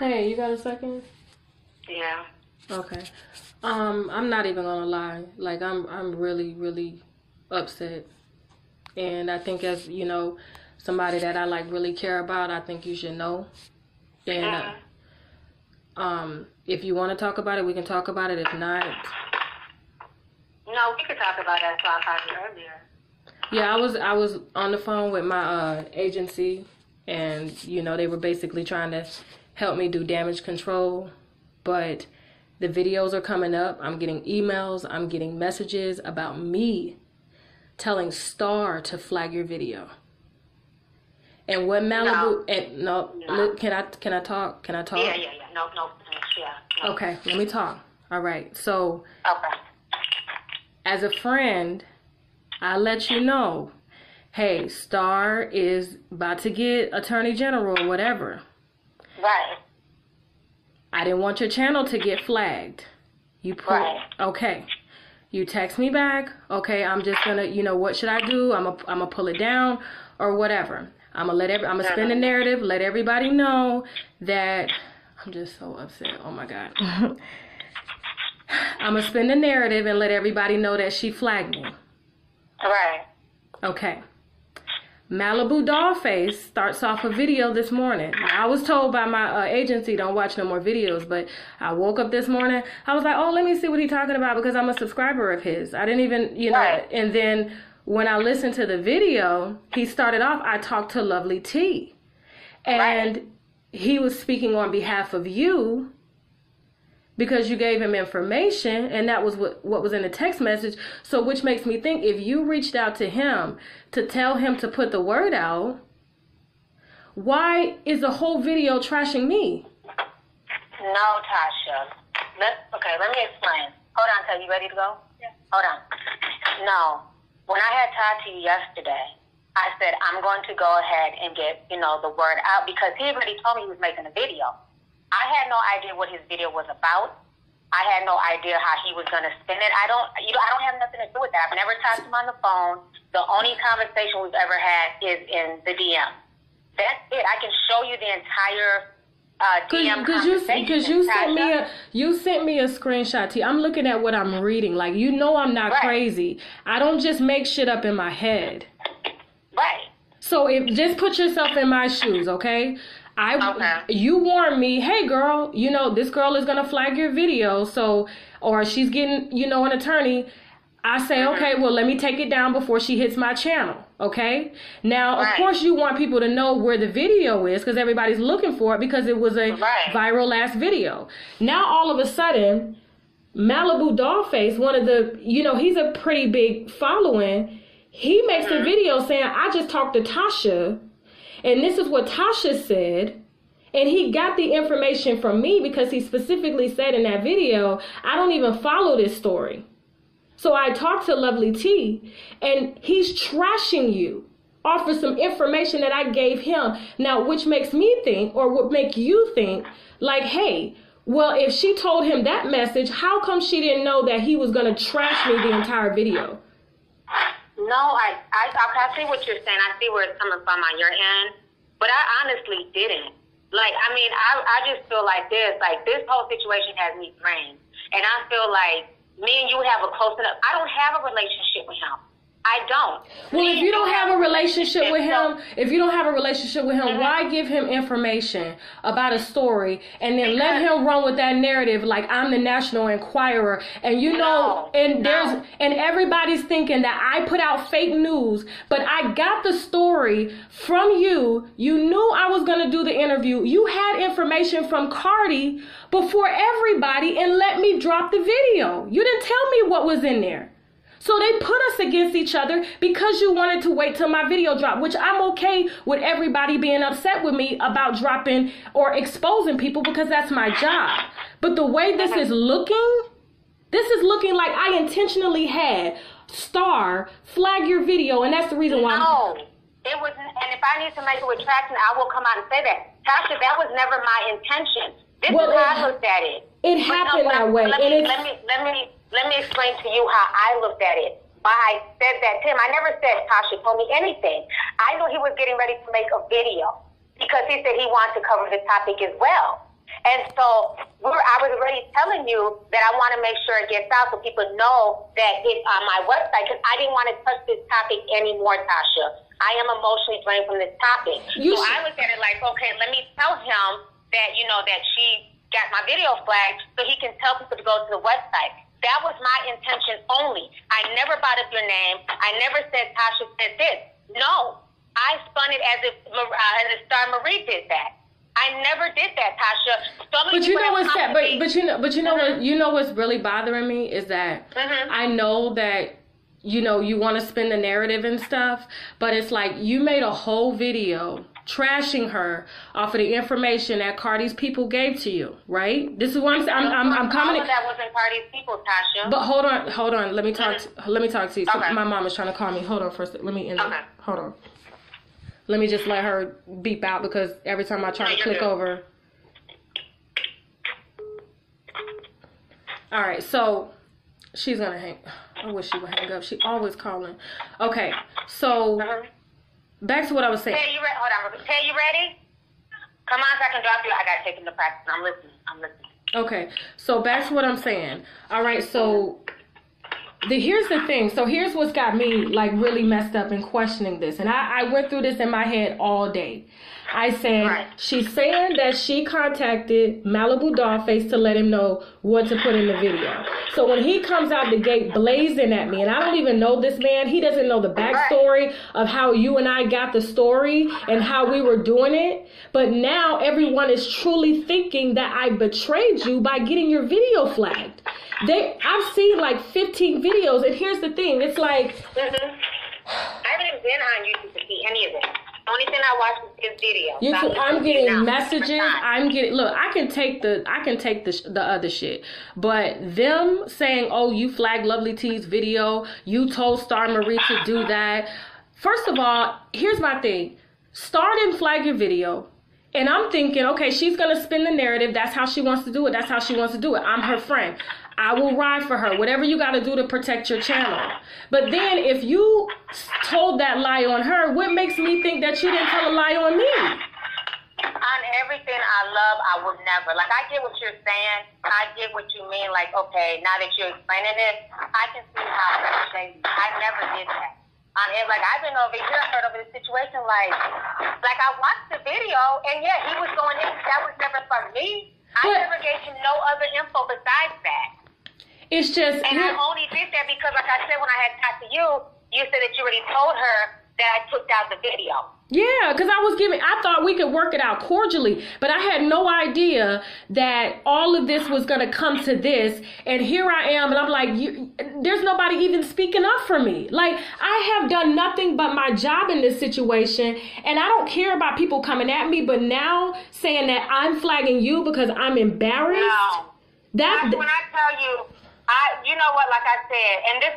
Hey, you got a second? Yeah. Okay. I'm not even gonna lie. Like, I'm really, really upset. And I think, as you know, somebody that I like really care about, I think you should know. And if you want to talk about it, we can talk about it. If not, no, we could talk about that. So I called you earlier. Yeah, I was on the phone with my agency, and they were basically trying to help me do damage control, but the videos are coming up. I'm getting emails, I'm getting messages about me telling Star to flag your video. And what Malibu can I talk? Can I talk? Yeah. No. Okay, let me talk. All right. So okay. As a friend, I let you know, hey, Star is about to get Attorney General or whatever. Right. I didn't want your channel to get flagged. Right. Okay. You text me back. Okay, I'm just gonna, what should I do? I'm gonna pull it down or whatever. I'm gonna spin the narrative, let everybody know that I'm just so upset. Oh my God. I'm gonna spin the narrative and let everybody know that she flagged me. Right. Okay. Malibu Dollface starts off a video this morning. Now, I was told by my agency, don't watch no more videos, but I woke up this morning. I was like, oh, let me see what he's talking about because I'm a subscriber of his. I didn't even, Right. And then when I listened to the video, he started off, I talked to LovelyTi. And Right. he was speaking on behalf of you because you gave him information, and that was what was in the text message. So which makes me think, if you reached out to him to tell him to put the word out, why is the whole video trashing me? No, Tasha. Let me explain. Hold on, Tasha. You ready to go? Yeah. Hold on. No. When I had talked to you yesterday, I said, I'm going to go ahead and get, the word out because he already told me he was making a video. I had no idea what his video was about. I had no idea how he was going to spin it. I don't have nothing to do with that. I've never talked to him on the phone. The only conversation we've ever had is in the DM. That's it. I can show you the entire DM conversation. Because you sent me a screenshot. T. I'm looking at what I'm reading. Like, I'm not Right. crazy. I don't just make shit up in my head. Right. So just put yourself in my shoes, okay? You warned me, hey girl, this girl is gonna flag your video, or she's getting, an attorney. I say, okay, well, let me take it down before she hits my channel, okay? Now, Right. of course, you want people to know where the video is because everybody's looking for it because it was a viral ass video. Now, all of a sudden, Malibu Dollface, one of the, he's a pretty big following. He makes a video saying, I just talked to Tasha, and this is what Tasha said. And he got the information from me because he specifically said in that video, I don't even follow this story. So I talked to LovelyTi, and he's trashing you off of some information that I gave him. Now, which makes me think, or would make you think, like, hey, well, if she told him that message, how come she didn't know that he was going to trash me the entire video? No, I see what you're saying. I see where it's coming from on your end, but I honestly didn't. Like, I just feel like this whole situation has me framed, and I feel like me and you have a close enough. I don't have a relationship with him. I don't. Well, if you don't have a relationship with him, why give him information about a story and then let him run with that narrative like I'm the National Enquirer and and everybody's thinking that I put out fake news, but I got the story from you. You knew I was going to do the interview. You had information from Cardi before everybody and let me drop the video. You didn't tell me what was in there. So they put us against each other because you wanted to wait till my video dropped, which I'm okay with everybody being upset with me about dropping or exposing people because that's my job. But the way this is looking like I intentionally had Star flag your video, and that's the reason why. No, it wasn't. And if I need to make a retraction, I will come out and say that. Tasha, that was never my intention. This is how I looked at it. It happened that way. Let me explain to you how I looked at it. Why I said that to him. I never said Tasha told me anything. I knew he was getting ready to make a video because he said he wanted to cover the topic as well. And so I was already telling you that I want to make sure it gets out so people know that it's on my website, because I didn't want to touch this topic anymore, Tasha. I am emotionally drained from this topic. I looked at it like, okay, let me tell him that, you know, that she got my video flagged so he can tell people to go to the website. That was my intention only. I never brought up your name. I never said Tasha said this. No, I spun it as if StarMarie did that. I never did that, Tasha. But you know what's sad? But you know what's really bothering me is that I know that you want to spin the narrative and stuff, but it's like you made a whole video trashing her off of the information that Cardi's people gave to you, right? This is what I'm coming. All of that wasn't Cardi's people, Tasha. But hold on. Let me talk. Let me talk to you. Okay. My mom is trying to call me. Hold on first. Let me end it. Hold on. Let me just let her beep out because every time I try to click over. All right, so she's gonna hang. I wish she would hang up. She always calling. Okay, so back to what I was saying. Tay, you ready? Hold on. Tay, you ready? Come on, so I can drop you. I gotta take him to practice. I'm listening. Okay, so back to what I'm saying. All right, so here's the thing. So here's what's got me like really messed up and questioning this. And I went through this in my head all day. I said, she's saying that she contacted Malibu Dollface to let him know what to put in the video. So when he comes out the gate blazing at me, and I don't even know this man, he doesn't know the backstory of how you and I got the story and how we were doing it. But now everyone is truly thinking that I betrayed you by getting your video flagged. I've seen like 15 videos, and here's the thing. It's like... I haven't even been on YouTube to see any of it. The only thing I watch is his video. I'm getting messages. Look, I can take the other shit. But them saying, oh, you flagged LovelyTi's video, you told StarMarie to do that. First of all, here's my thing. Star didn't flag your video. And I'm thinking, okay, she's going to spin the narrative. That's how she wants to do it. That's how she wants to do it. I'm her friend. I will ride for her. Whatever you got to do to protect your channel. But then if you told that lie on her, what makes me think that you didn't tell a lie on me? On everything I love, I would never. Like, I get what you're saying. I get what you mean. Like, okay, now that you're explaining it, I can see how it's shady. I never did that. Like, I've been over here, I heard over this situation, like I watched the video, and yeah, he was going in, that was never from me. I never gave him no other info besides that. It's just... And I only did that because, like I said, when I had talked to you, you said that you already told her that I took down the video. Yeah, because I thought we could work it out cordially, but I had no idea that all of this was going to come to this, and here I am, and I'm like, there's nobody even speaking up for me. Like, I have done nothing but my job in this situation, and I don't care about people coming at me, but now saying that I'm flagging you because I'm embarrassed. No. That's when I tell you, you know what, like I said, and this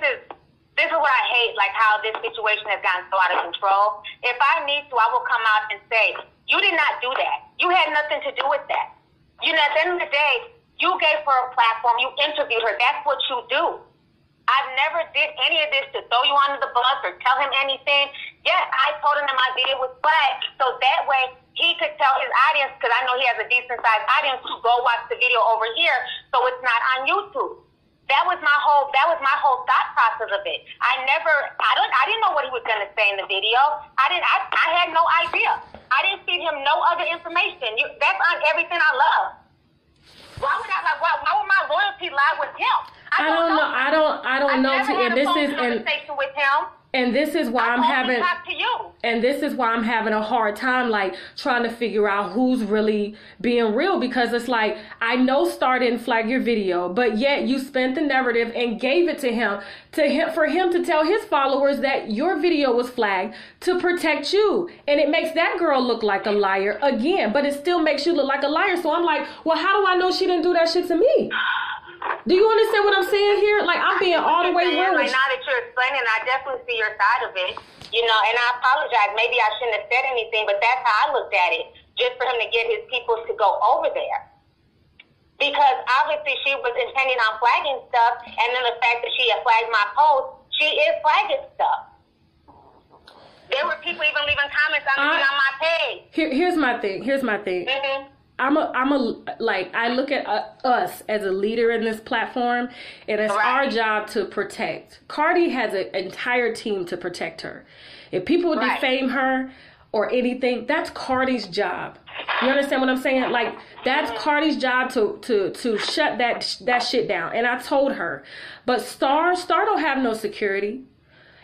is what I hate, like how this situation has gotten so out of control. If I need to, I will come out and say, you did not do that. You had nothing to do with that. You know, at the end of the day, you gave her a platform. You interviewed her. That's what you do. I've never did any of this to throw you under the bus or tell him anything. Yes, I told him that my video was flagged, so that way he could tell his audience, because I know he has a decent-sized audience, to go watch the video over here so it's not on YouTube. That was my whole thought process of it. I didn't know what he was gonna say in the video. I had no idea. I didn't feed him no other information. That's on everything I love. Why would my loyalty lie with him? I don't know. I don't know. I've never had a phone conversation with him. And this is why I'm having a hard time, like, trying to figure out who's really being real, because it's like, I know Star didn't flag your video, but yet you spent the narrative and gave it to him for him to tell his followers that your video was flagged to protect you. And it makes that girl look like a liar again, but it still makes you look like a liar. So I'm like, well, how do I know she didn't do that shit to me? Do you understand what I'm saying here? Like, I'm being all the way real. Like, now that you're explaining, I definitely see your side of it. You know, and I apologize. Maybe I shouldn't have said anything, but that's how I looked at it. Just for him to get his people to go over there. Because obviously she was intending on flagging stuff, and then the fact that she had flagged my post, she is flagging stuff. There were people even leaving comments on my page. Here's my thing. Mm-hmm. I look at us as a leader in this platform, and it's our job to protect. Cardi has an entire team to protect her. If people defame her or anything, that's Cardi's job. You understand what I'm saying? Like, that's Cardi's job to shut that shit down. And I told her, but Star don't have no security.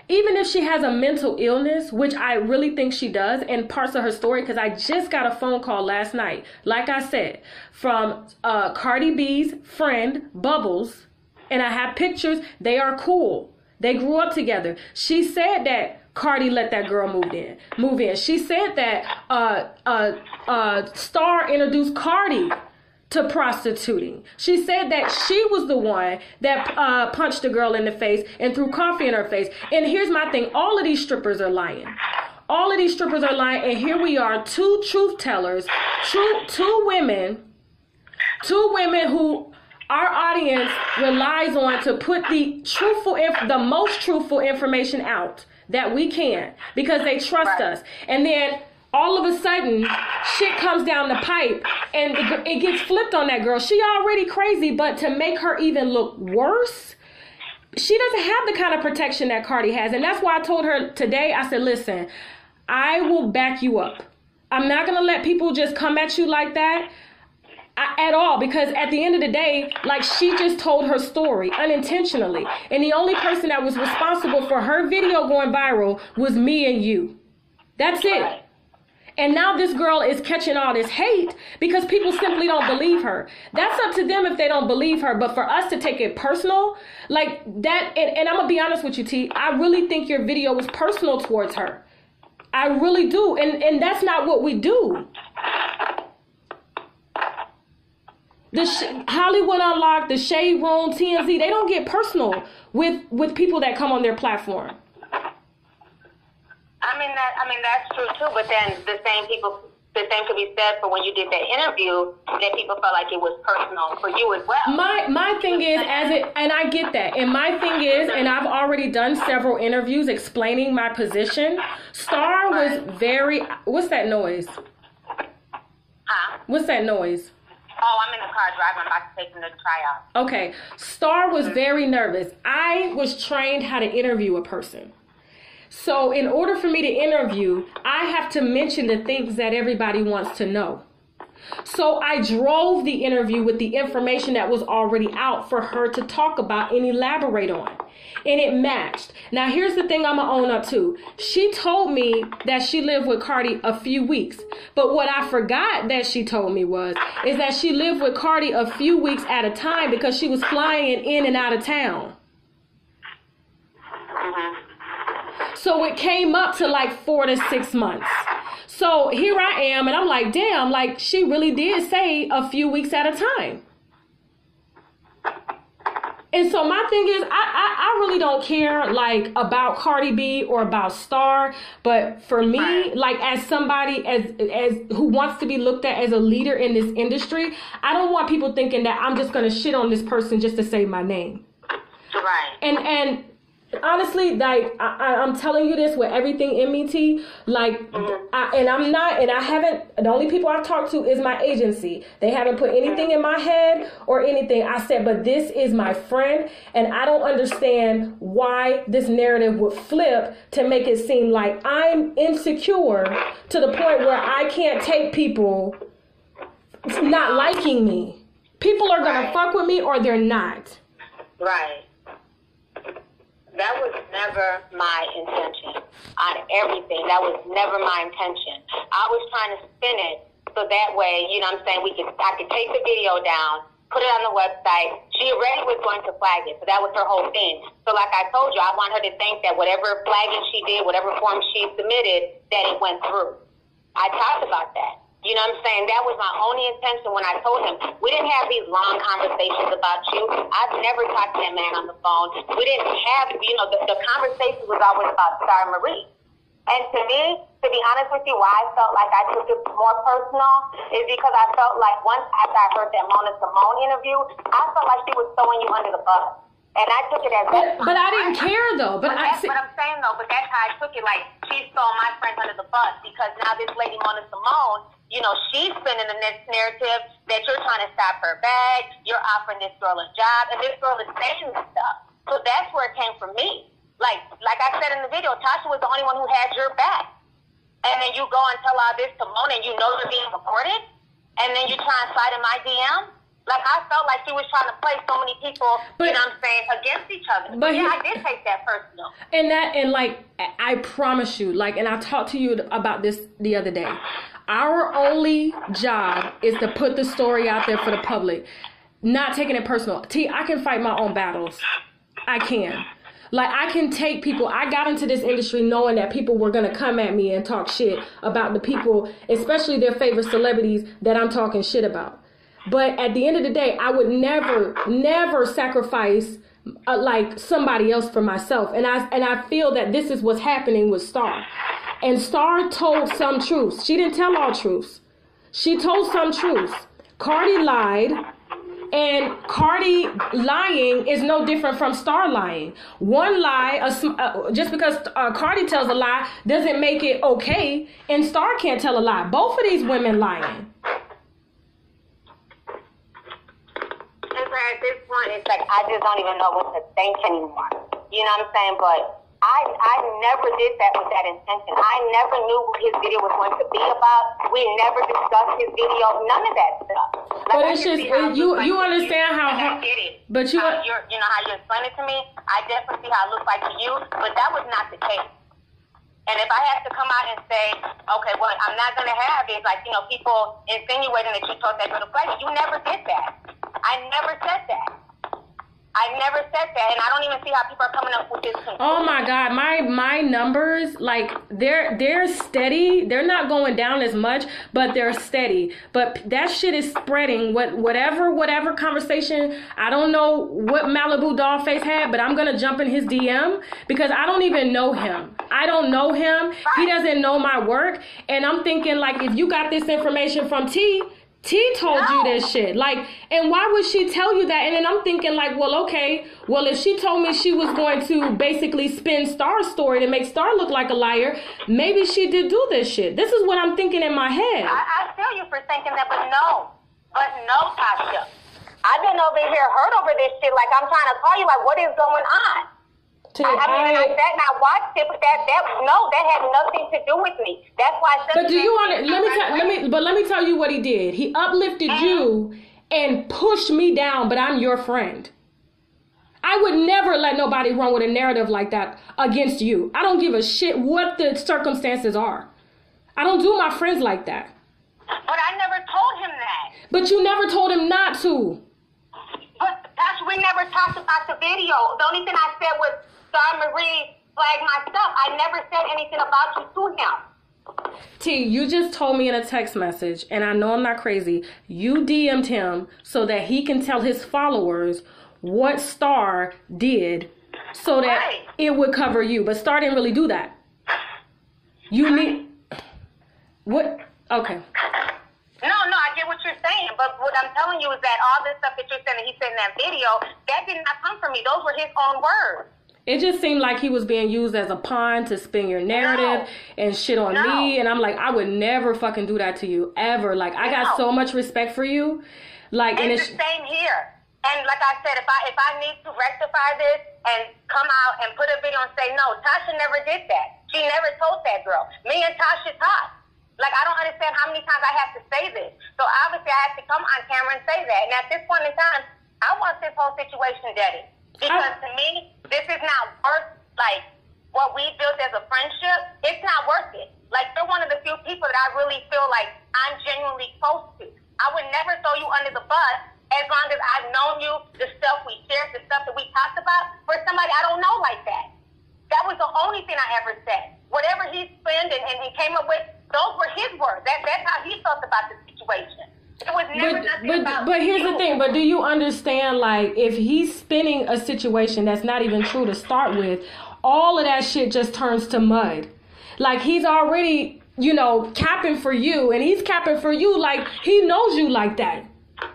Even if she has a mental illness, which I really think she does, in parts of her story, because I just got a phone call last night, like I said, from Cardi B's friend, Bubbles, and I have pictures. They are cool. They grew up together. She said that Cardi let that girl move in. She said that Star introduced Cardi to prostituting. She said that she was the one that punched the girl in the face and threw coffee in her face. And here's my thing. All of these strippers are lying. All of these strippers are lying. And here we are, two truth tellers, two women who our audience relies on to put the most truthful information out that we can, because they trust us. And then all of a sudden, shit comes down the pipe and it gets flipped on that girl. She already crazy, but to make her even look worse, she doesn't have the kind of protection that Cardi has. And that's why I told her today, I said, listen, I will back you up. I'm not going to let people just come at you like that at all, because at the end of the day, like, she just told her story unintentionally. And the only person that was responsible for her video going viral was me and you. That's it. And now this girl is catching all this hate because people simply don't believe her. That's up to them if they don't believe her. But for us to take it personal, like that, and I'm going to be honest with you, T, I really think your video was personal towards her. I really do. And that's not what we do. Hollywood Unlocked, the Shade Room, TMZ, they don't get personal with people that come on their platform. I mean that's true too. But then the same could be said for when you did that interview, that people felt like it was personal for you as well. My thing is, and I get that. And my thing is, and I've already done several interviews explaining my position. Star was very. What's that noise? Huh? What's that noise? Oh, I'm in the car driving. I'm about to take them to the tryout. Okay. Star was very nervous. I was trained how to interview a person. So in order for me to interview, I have to mention the things that everybody wants to know. So I drove the interview with the information that was already out for her to talk about and elaborate on. And it matched. Now, here's the thing I'm going to own up to. She told me that she lived with Cardi a few weeks. But what I forgot that she told me is that she lived with Cardi a few weeks at a time because she was flying in and out of town. So it came up to like 4 to 6 months. So here I am, and I'm like, damn, like, she really did say a few weeks at a time. And so my thing is, I really don't care, like, about Cardi B or about Star. But for me, like, as somebody as who wants to be looked at as a leader in this industry, I don't want people thinking that I'm just going to shit on this person just to say my name. Right. And honestly, like, I'm telling you this with everything in me, T. Like, I haven't, the only people I've talked to is my agency. They haven't put anything in my head or anything. I said, but this is my friend, and I don't understand why this narrative would flip to make it seem like I'm insecure to the point where I can't take people not liking me. People are going to fuck with me or they're not. Right. That was never my intention on everything. That was never my intention. I was trying to spin it so that way, you know what I'm saying, I could take the video down, put it on the website. She already was going to flag it, so that was her whole thing. So like I told you, I want her to think that whatever flagging she did, whatever form she submitted, that it went through. I talked about that. You know what I'm saying? That was my only intention when I told him. We didn't have these long conversations about you. I've never talked to that man on the phone. We didn't have, you know, the conversation was always about StarMarie. And to me, to be honest with you, why I felt like I took it more personal is because I felt like once after I heard that Mona Simone interview, I felt like she was throwing you under the bus. And I took it as but I didn't care though. But I'm saying though, but that's how I took it. Like, she stole my friends under the bus because now this lady Mona Simone she's spinning the narrative that you're trying to stop her bag, you're offering this girl a job, and this girl is saying this stuff. So that's where it came from me. Like I said in the video, Tasha was the only one who had your back. And then you go and tell all this to Mona, and you know you're being recorded, and then you try and slide in my DM. Like, I felt like she was trying to play so many people, against each other. But I did take that personal. I promise you, and I talked to you about this the other day. Our only job is to put the story out there for the public, not taking it personal. I can fight my own battles. I can. I can take people. I got into this industry knowing that people were going to come at me and talk shit about the people, especially their favorite celebrities that I'm talking shit about. But at the end of the day, I would never sacrifice somebody else for myself. And I feel that this is what's happening with Star. And Star told some truths. She didn't tell all truths. She told some truths. Cardi lied. And Cardi lying is no different from Star lying. One lie, just because Cardi tells a lie doesn't make it okay. And Star can't tell a lie. Both of these women lying. At this point, it's like I just don't even know what to think anymore. You know what I'm saying? But I never did that with that intention. I never knew what his video was going to be about. We never discussed his video. None of that stuff. But it's just you understand how. I get it. But you know how you explain it to me. I definitely see how it looks like to you. But that was not the case. And if I have to come out and say, okay, well, I'm not going to have it, people insinuating that you told that girl to play, you never did that. I never said that. I never said that, and I don't even see how people are coming up with this conclusion. Oh my God, my numbers, they're steady. They're not going down as much, but they're steady. But that shit is spreading. Whatever conversation, I don't know what Malibu Dollface had, but I'm gonna jump in his DM because I don't even know him. I don't know him. Right. He doesn't know my work, and I'm thinking if you got this information from T told you this shit. And why would she tell you that? And then I'm thinking if she told me she was going to basically spin Star's story to make Star look like a liar, maybe she did do this shit. This is what I'm thinking in my head. I feel you for thinking that, but no, Tasha. I've been over here hurt over this shit. I'm trying to call you, what is going on? I sat and I watched it, but that had nothing to do with me. That's why I said. But do you want to let me tell you what he did. He uplifted you and pushed me down, but I'm your friend. I would never let nobody run with a narrative like that against you. I don't give a shit what the circumstances are. I don't do my friends like that. But I never told him that. But you never told him not to. But Tasha, we never talked about the video. The only thing I said was StarMarie flagged my stuff. I never said anything about you to him. T, you just told me in a text message, and I know I'm not crazy, you DM'd him so that he can tell his followers what Star did so that it would cover you. But Star didn't really do that. You need... What? Okay. No, I get what you're saying, but what I'm telling you is that all this stuff that you're saying that he said in that video, that did not come from me. Those were his own words. It just seemed like he was being used as a pawn to spin your narrative and shit on me. And I'm like, I would never fucking do that to you, ever. I got so much respect for you. And it's the same here. And like I said, if I need to rectify this and come out and put a video and say, no, Tasha never did that. She never told that girl. Me and Tasha talked. I don't understand how many times I have to say this. So obviously I have to come on camera and say that. And at this point in time, I want this whole situation dead. Because to me, this is not worth, what we built as a friendship. It's not worth it. You're one of the few people that I really feel like I'm genuinely close to. I would never throw you under the bus as long as I've known you, the stuff we shared, the stuff that we talked about, for somebody I don't know like that. That was the only thing I ever said. Whatever he spent and came up with, those were his words. That's how he felt about the situation. It was never nothing about But here's the thing. But do you understand, if he's spinning a situation that's not even true to start with, all of that shit just turns to mud. He's already, capping for you, and he's capping for you he knows you like that.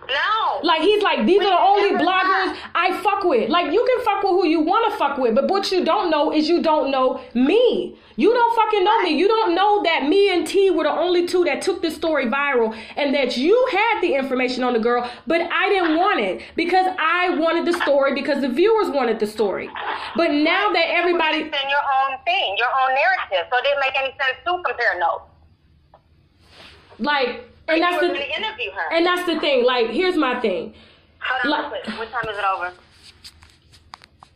No. Like, he's like, these are the only bloggers I fuck with. Like, you can fuck with who you want to fuck with, but what you don't know is you don't know me. You don't fucking know me. You don't know that me and T were the only two that took this story viral, and that you had the information on the girl, but I didn't want it because I wanted the story because the viewers wanted the story. But now that everybody... It's in your own thing, your own narrative, so it didn't make any sense to compare notes. Like... And that's the interview her. And that's the thing. Like, here's my thing. Hold on, what time is it over?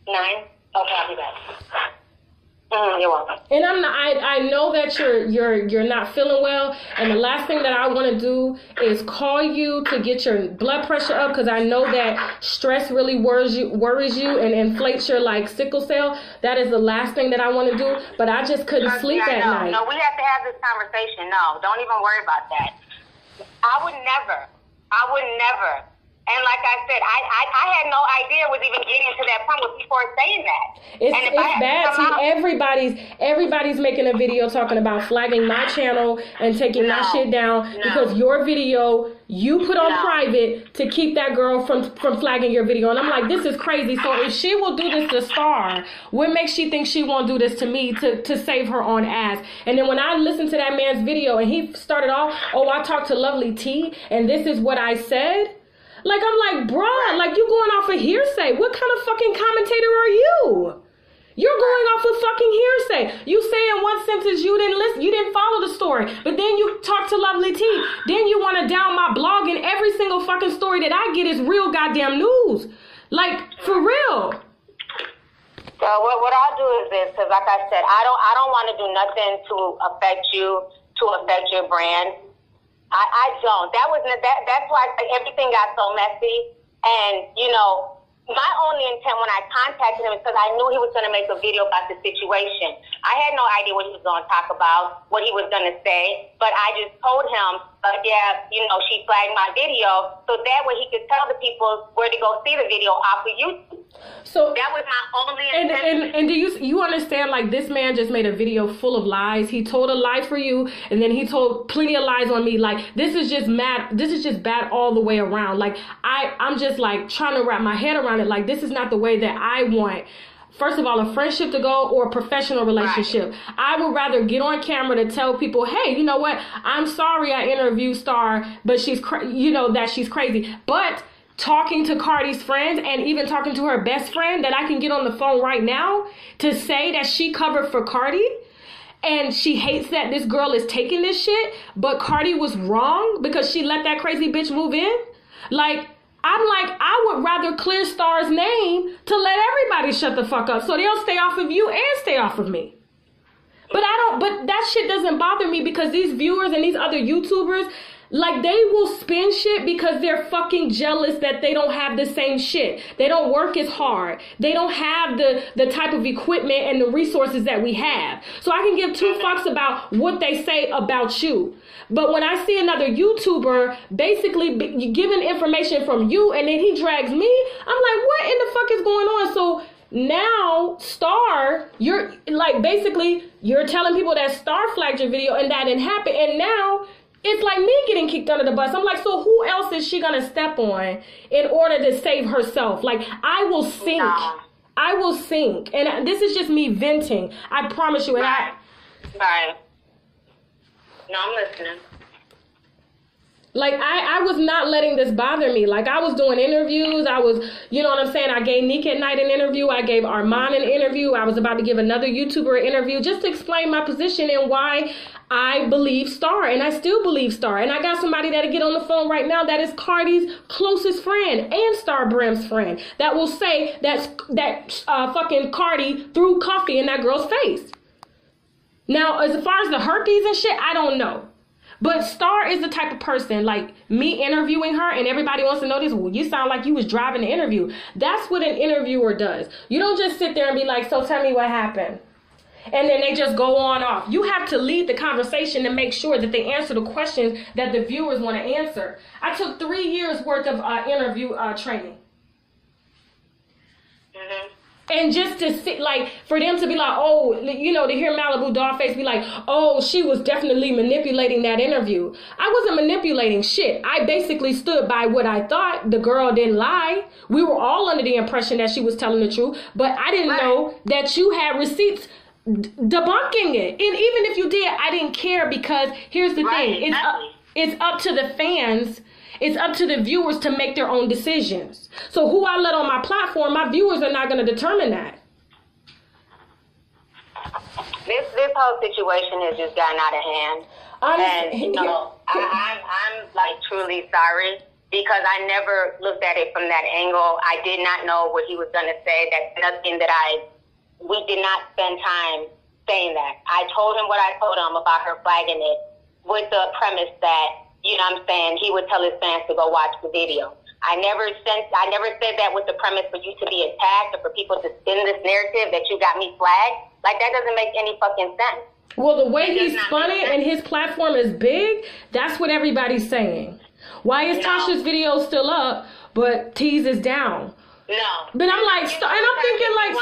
9? Okay, I'll be back. You're welcome. And I know that you're not feeling well, and the last thing that I want to do is call you to get your blood pressure up, because I know that stress really worries you and inflates your like sickle cell. That is the last thing that I want to do, but I just couldn't sleep at night. No, we have to have this conversation. No, don't even worry about that. I would never. And like I said, I had no idea it was even getting to that point with people are saying that. It's bad. See, everybody's making a video talking about flagging my channel and taking my shit down because your video you put on private to keep that girl from flagging your video. And I'm like, this is crazy. So if she will do this to Star, what makes she think she won't do this to me to save her own ass? And then when I listened to that man's video and he started off, oh, I talked to LovelyTi and this is what I said. Like, I'm like, bruh, like, you going off of hearsay. What kind of fucking commentator are you? You're going off of fucking hearsay. You say in one sentence you didn't listen, you didn't follow the story, but then you talk to LovelyTi. Then you want to down my blog, and every single fucking story that I get is real goddamn news. Like, for real. So what I'll do is this, because like I said, I don't want to do nothing to affect you, to affect your brand. I don't. That's why everything got so messy. And, you know, my only intent when I contacted him is because I knew he was going to make a video about the situation. I had no idea what he was going to talk about, what he was going to say, but I just told him, yeah, you know, she flagged my video, so that way he could tell the people where to go see the video off of YouTube. So that was my only intent. And do you understand, like, this man just made a video full of lies. He told a lie for you, and then he told plenty of lies on me. Like, this is just mad. This is just bad all the way around. Like, I'm just, like, trying to wrap my head around it. Like, this is not the way that I want, first of all, a friendship to go or a professional relationship. Right. I would rather get on camera to tell people, hey, you know what? I'm sorry I interviewed Star, but she's crazy. But talking to Cardi's friends and even talking to her best friend that I can get on the phone right now to say that she covered for Cardi and she hates that this girl is taking this shit, but Cardi was wrong because she let that crazy bitch move in. Like, I'm like, I would rather clear Star's name to let everybody shut the fuck up so they'll stay off of you and stay off of me. But that shit doesn't bother me because these viewers and these other YouTubers, like, they will spin shit because they're fucking jealous that they don't have the same shit. They don't work as hard. They don't have the type of equipment and the resources that we have. So I can give two fucks about what they say about you. But when I see another YouTuber basically giving information from you and then he drags me, I'm like, what in the fuck is going on? So now, Star, you're like, basically, you're telling people that Star flagged your video and that didn't happen. And now it's like me getting kicked under the bus. I'm like, so who else is she going to step on in order to save herself? Like, I will sink. No. I will sink. And this is just me venting. I promise you. And Right. No, I'm listening. Like, I was not letting this bother me. Like, I was doing interviews. I was, you know what I'm saying? I gave Nick at Night an interview. I gave Armand an interview. I was about to give another YouTuber an interview just to explain my position and why I believe Star. And I still believe Star. And I got somebody that'll get on the phone right now that is Cardi's closest friend and Star Brim's friend that will say that fucking Cardi threw coffee in that girl's face. Now, as far as the herpes and shit, I don't know. But Star is the type of person, like me interviewing her and everybody wants to know this. Well, you sound like you was driving the interview. That's what an interviewer does. You don't just sit there and be like, so tell me what happened. And then they just go on off. You have to lead the conversation to make sure that they answer the questions that the viewers want to answer. I took 3 years worth of interview training. Mm-hmm. And just to see, like, for them to be like, oh, you know, to hear Malibu Dollface be like, oh, she was definitely manipulating that interview. I wasn't manipulating shit. I basically stood by what I thought. The girl didn't lie. We were all under the impression that she was telling the truth, but I didn't know that you had receipts debunking it. And even if you did, I didn't care, because here's the thing. It's up to the fans. It's up to the viewers to make their own decisions. So who I let on my platform, my viewers are not going to determine that. This whole situation has just gotten out of hand. And, you know, I'm like truly sorry, because I never looked at it from that angle. I did not know what he was going to say. That's nothing that we did not spend time saying that. I told him what I told him about her flagging it, with the premise that, you know what I'm saying, he would tell his fans to go watch the video. I never said that with the premise for you to be attacked or for people to spin this narrative that you got me flagged. Like, that doesn't make any fucking sense. Well, the way he spun it and his platform is big, that's what everybody's saying. Why is Tasha's video still up, but T's is down? No. But I'm like, and I'm thinking like...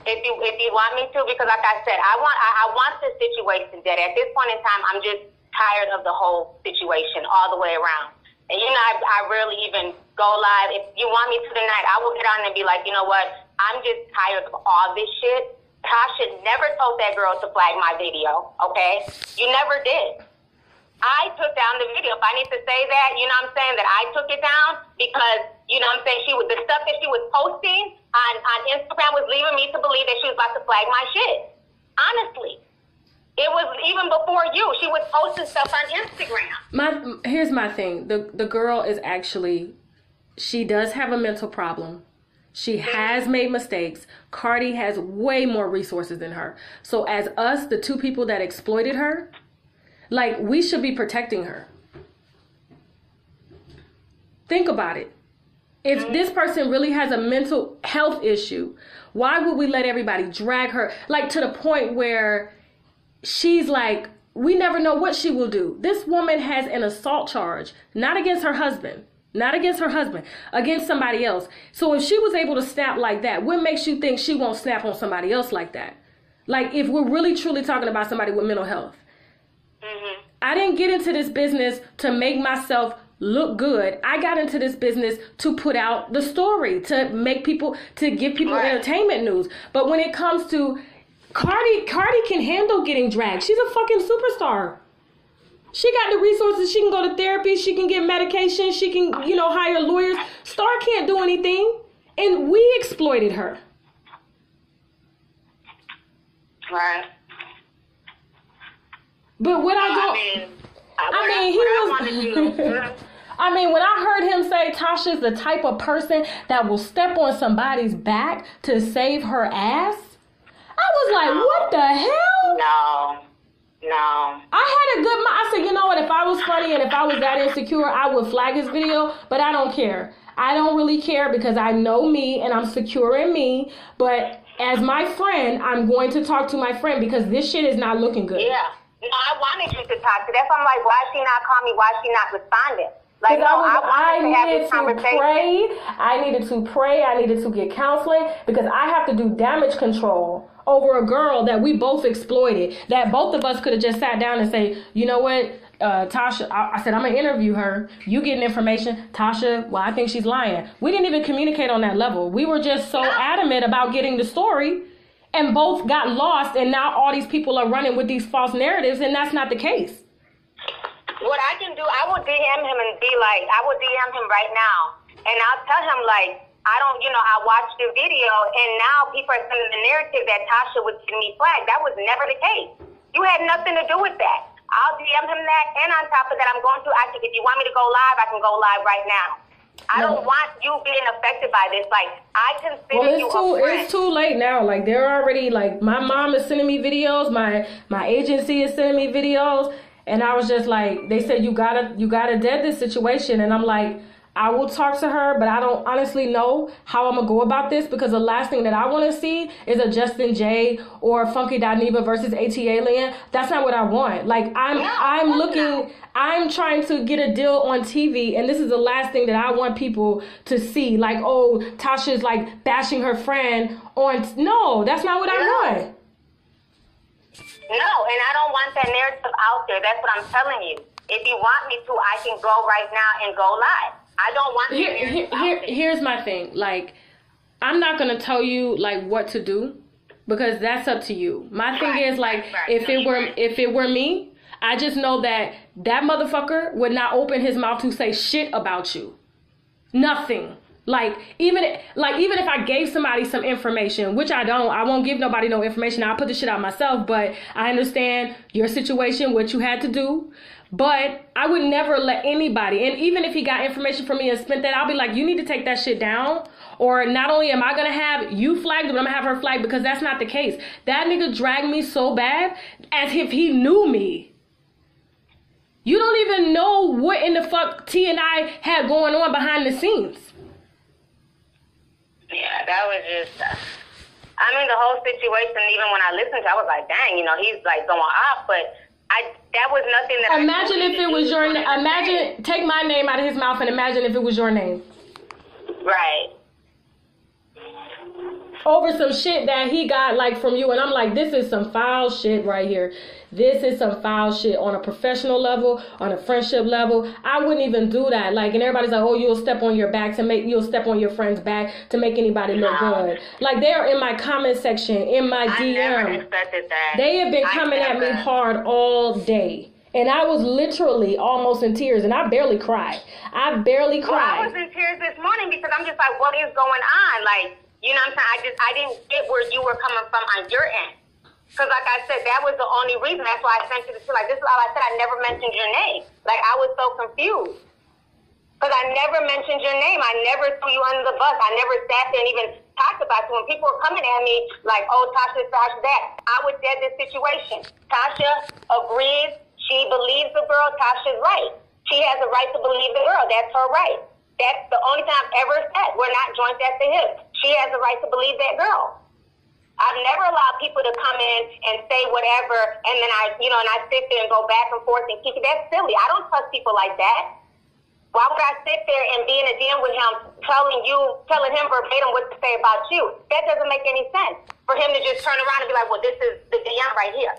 If you want me to, because like I said, I want the situation dead. At this point in time, I'm just tired of the whole situation all the way around. And, you know, I rarely even go live. If you want me to tonight, I will get on and be like, you know what? I'm just tired of all this shit. Tasha never told that girl to flag my video, okay? You never did. I took down the video. If I need to say that, you know what I'm saying, that I took it down because, you know what I'm saying, the stuff that she was posting on Instagram was leaving me to believe that she was about to flag my shit. Honestly. It was even before you. She was posting stuff on Instagram. Here's my thing. The girl is actually, she does have a mental problem. She has made mistakes. Cardi has way more resources than her. So as us, the two people that exploited her, like, we should be protecting her. Think about it. If this person really has a mental health issue, why would we let everybody drag her? Like, to the point where she's like, we never know what she will do. This woman has an assault charge, not against her husband, against somebody else. So if she was able to snap like that, what makes you think she won't snap on somebody else like that? Like, if we're really truly talking about somebody with mental health. I didn't get into this business to make myself look good. I got into this business to put out the story, to make people, to give people entertainment news. But when it comes to Cardi can handle getting dragged. She's a fucking superstar. She got the resources. She can go to therapy. She can get medication. She can, you know, hire lawyers. Star can't do anything. And we exploited her. Right. But what I mean, when I heard him say Tasha's the type of person that will step on somebody's back to save her ass, I was like, what the hell? No. I said, you know what? If I was funny and if I was that insecure, I would flag his video, but I don't care. I don't really care because I know me and I'm secure in me. But as my friend, I'm going to talk to my friend because this shit is not looking good. Yeah. No, I wanted you to talk to. That's why I'm like, why is she not calling me? Why is she not responding? Like, no, I needed to pray. I needed to get counseling because I have to do damage control over a girl that we both exploited. That both of us could have just sat down and say, you know what, Tasha, I said, I'm going to interview her. You getting information. Tasha, well, I think she's lying. We didn't even communicate on that level. We were just so adamant about getting the story. And both got lost, and now all these people are running with these false narratives, and that's not the case. What I can do, I will DM him and be like, I will DM him right now, and I'll tell him, like, I watched the video, and now people are sending the narrative that Tasha was getting me flagged. That was never the case. You had nothing to do with that. I'll DM him that, and on top of that, I'm going to, if you want me to go live, I can go live right now. I don't want you being affected by this. Like, I consider you a friend. It's too late now. Like, they're already, like, my mom is sending me videos. My agency is sending me videos. And I was just like, they said, you gotta dead this situation. And I'm like, I will talk to her, but I don't honestly know how I'm going to go about this, because the last thing that I want to see is a Justin J or Funky Dineva versus AT Alien. That's not what I want. Like, I'm trying to get a deal on TV, and this is the last thing that I want people to see. Like, oh, Tasha's like bashing her friend on. No, that's not what I want. No, and I don't want that narrative out there. That's what I'm telling you. If you want me to, I can go right now and go live. I don't want Here's my thing. Like, I'm not gonna tell you like what to do, because that's up to you. My thing is like, if it were me, I just know that motherfucker would not open his mouth to say shit about you. Nothing. Like even if I gave somebody some information, which I won't give nobody no information. I'll put the shit out myself. But I understand your situation, what you had to do. But I would never let anybody, and even if he got information from me and spent that, I'll be like, you need to take that shit down. Or not only am I going to have you flagged, but I'm going to have her flagged, because that's not the case. That nigga dragged me so bad as if he knew me. You don't even know what in the fuck T and I had going on behind the scenes. Yeah, that was just... I mean, the whole situation, even when I listened to it, I was like, dang, he's like going off, but... that was nothing that imagine if it was your name. Imagine, take my name out of his mouth and imagine if it was your name. Right. Over some shit that he got like from you, and I'm like, this is some foul shit right here. This is some foul shit on a professional level, on a friendship level. I wouldn't even do that. Like, and everybody's like, oh, you'll step on your friend's back to make anybody look good. Like, they're in my comment section, in my DM. I never expected that. They have been coming at me hard all day. And I was literally almost in tears, and I barely cried. I barely cried. Well, I was in tears this morning because I'm just like, what is going on? Like, you know what I'm saying? I didn't get where you were coming from on your end. Because like I said, that was the only reason. That's why I sent you this. Like, this is all I said. I never mentioned your name. Like, I was so confused. Because I never mentioned your name. I never threw you under the bus. I never sat there and even talked about you. When people were coming at me like, oh, Tasha, Tasha, that, I would dead this situation. Tasha agrees. She believes the girl. Tasha's right. She has a right to believe the girl. That's her right. That's the only time I've ever said we're not joined at the hip. She has a right to believe that girl. I've never allowed people to come in and say whatever, and then I sit there and go back and forth and keep it. That's silly. I don't trust people like that. Why would I sit there and be in a DM with him, telling him verbatim what to say about you? That doesn't make any sense. For him to just turn around and be like, well, this is the DM right here.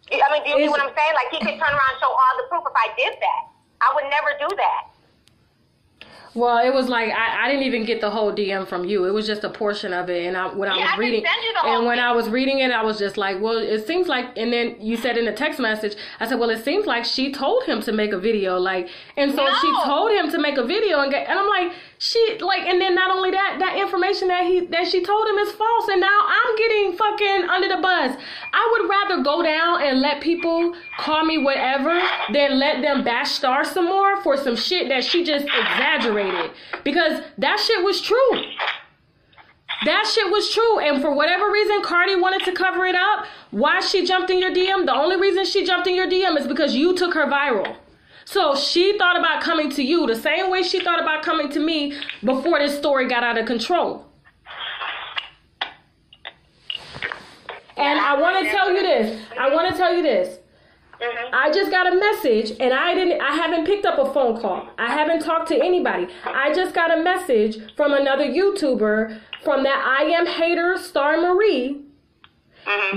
I mean, do you see what I'm saying? Like, he could turn around and show all the proof if I did that. I would never do that. Well, it was like I didn't even get the whole DM from you. It was just a portion of it, and I was reading it, I was just like, well, it seems like. And then you said in the text message, I said, well, it seems like she told him to make a video, like, and so she told him to make a video, and I'm like, and then not only that information that she told him is false, and now I'm getting fucking under the bus. I would rather go down and let people call me whatever than let them bash Star some more for some shit that she just exaggerated. Because that shit was true. That shit was true. And for whatever reason, Cardi wanted to cover it up. Why she jumped in your DM? The only reason she jumped in your DM is because you took her viral. So she thought about coming to you the same way she thought about coming to me before this story got out of control. And I want to tell you this. I just got a message, and I haven't picked up a phone call. I haven't talked to anybody. I just got a message from another YouTuber from that I Am Hater StarMarie,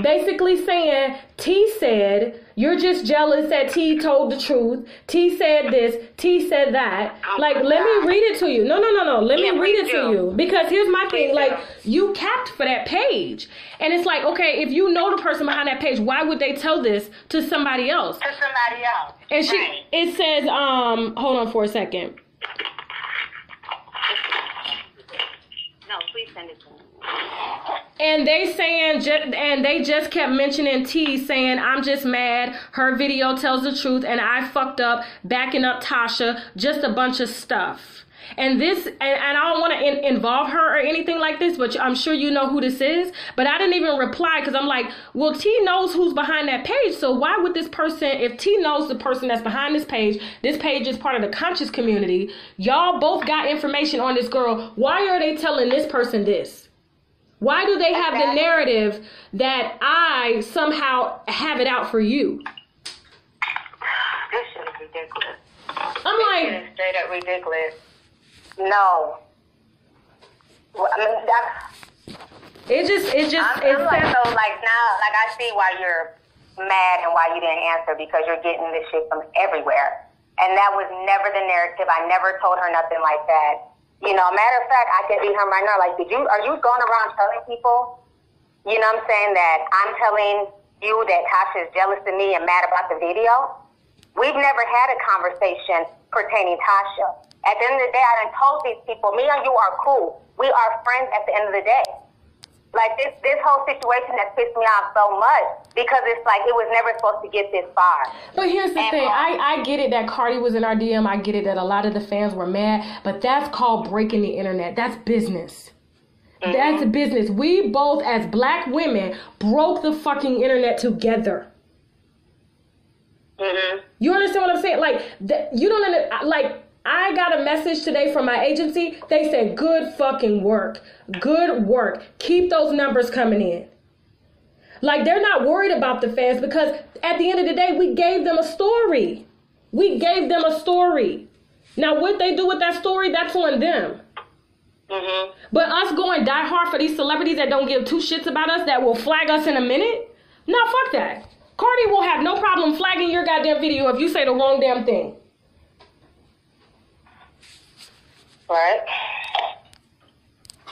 basically saying, T said, you're just jealous that T told the truth. T said this. T said that. Let me read it to you. No. Let me read it to you. Because here's my thing. Like, you capped for that page. And it's like, okay, if you know the person behind that page, why would they tell this to somebody else? And it says, hold on for a second. No, please send it to me. And they just kept mentioning T, saying, I'm just mad. Her video tells the truth, and I fucked up, backing up Tasha, just a bunch of stuff. And this, and I don't want to involve her or anything like this, but I'm sure you know who this is. But I didn't even reply because I'm like, well, T knows who's behind that page. So why would this person, if T knows the person that's behind this page is part of the conscious community. Y'all both got information on this girl. Why are they telling this person this? Why do they have the narrative that I somehow have it out for you? This shit is ridiculous. I'm like, this is straight up ridiculous. No. Well, I mean, it's I'm like, so, like, now, like, I see why you're mad and why you didn't answer, because you're getting this shit from everywhere. And that was never the narrative. I never told her nothing like that. You know, matter of fact, I could be her right now. Like, are you going around telling people, you know what I'm saying, that I'm telling you that Tasha is jealous of me and mad about the video? We've never had a conversation pertaining Tasha. At the end of the day, I done told these people, me and you are cool. We are friends at the end of the day. Like, this whole situation has pissed me off so much, because it's like it was never supposed to get this far. But here's the thing. I get it that Cardi was in our DM. I get it that a lot of the fans were mad. But that's called breaking the internet. That's business. Mm-hmm. That's business. We both, as black women, broke the fucking internet together. Mm-hmm. You understand what I'm saying? Like, you don't like. I got a message today from my agency. They said, good fucking work. Good work. Keep those numbers coming in. Like, they're not worried about the fans, because at the end of the day, we gave them a story. We gave them a story. Now, what they do with that story, that's on them. Mm-hmm. But us going die hard for these celebrities that don't give two shits about us, that will flag us in a minute? No, fuck that. Cardi will have no problem flagging your goddamn video if you say the wrong damn thing. Right.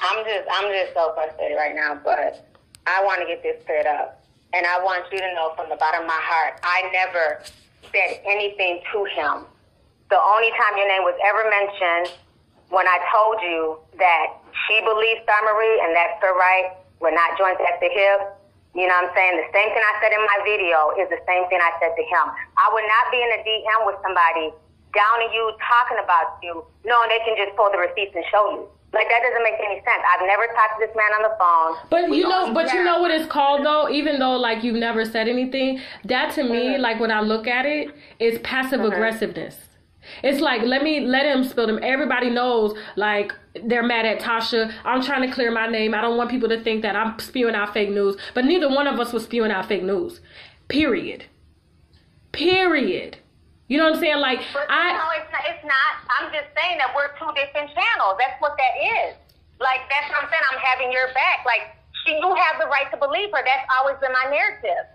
I'm just so frustrated right now, but I want to get this cleared up. And I want you to know from the bottom of my heart, I never said anything to him. The only time your name was ever mentioned, when I told you that she believes StarMarie and that's her right, we're not joined at the hip. You know what I'm saying? The same thing I said in my video is the same thing I said to him. I would not be in a DM with somebody downing you, talking about you, knowing they can just pull the receipts and show you. Like, that doesn't make any sense. I've never talked to this man on the phone. But you know what it's called, though? Even though, like, you've never said anything, that to me, like, when I look at it, is passive aggressiveness. It's like, let him spill them. Everybody knows, like, they're mad at Tasha. I'm trying to clear my name. I don't want people to think that I'm spewing out fake news. But neither one of us was spewing out fake news. Period. You know what I'm saying? Like, but no, it's not. I'm just saying that we're two different channels. That's what that is. Like, that's what I'm saying. I'm having your back. Like, you have the right to believe her. That's always been my narrative.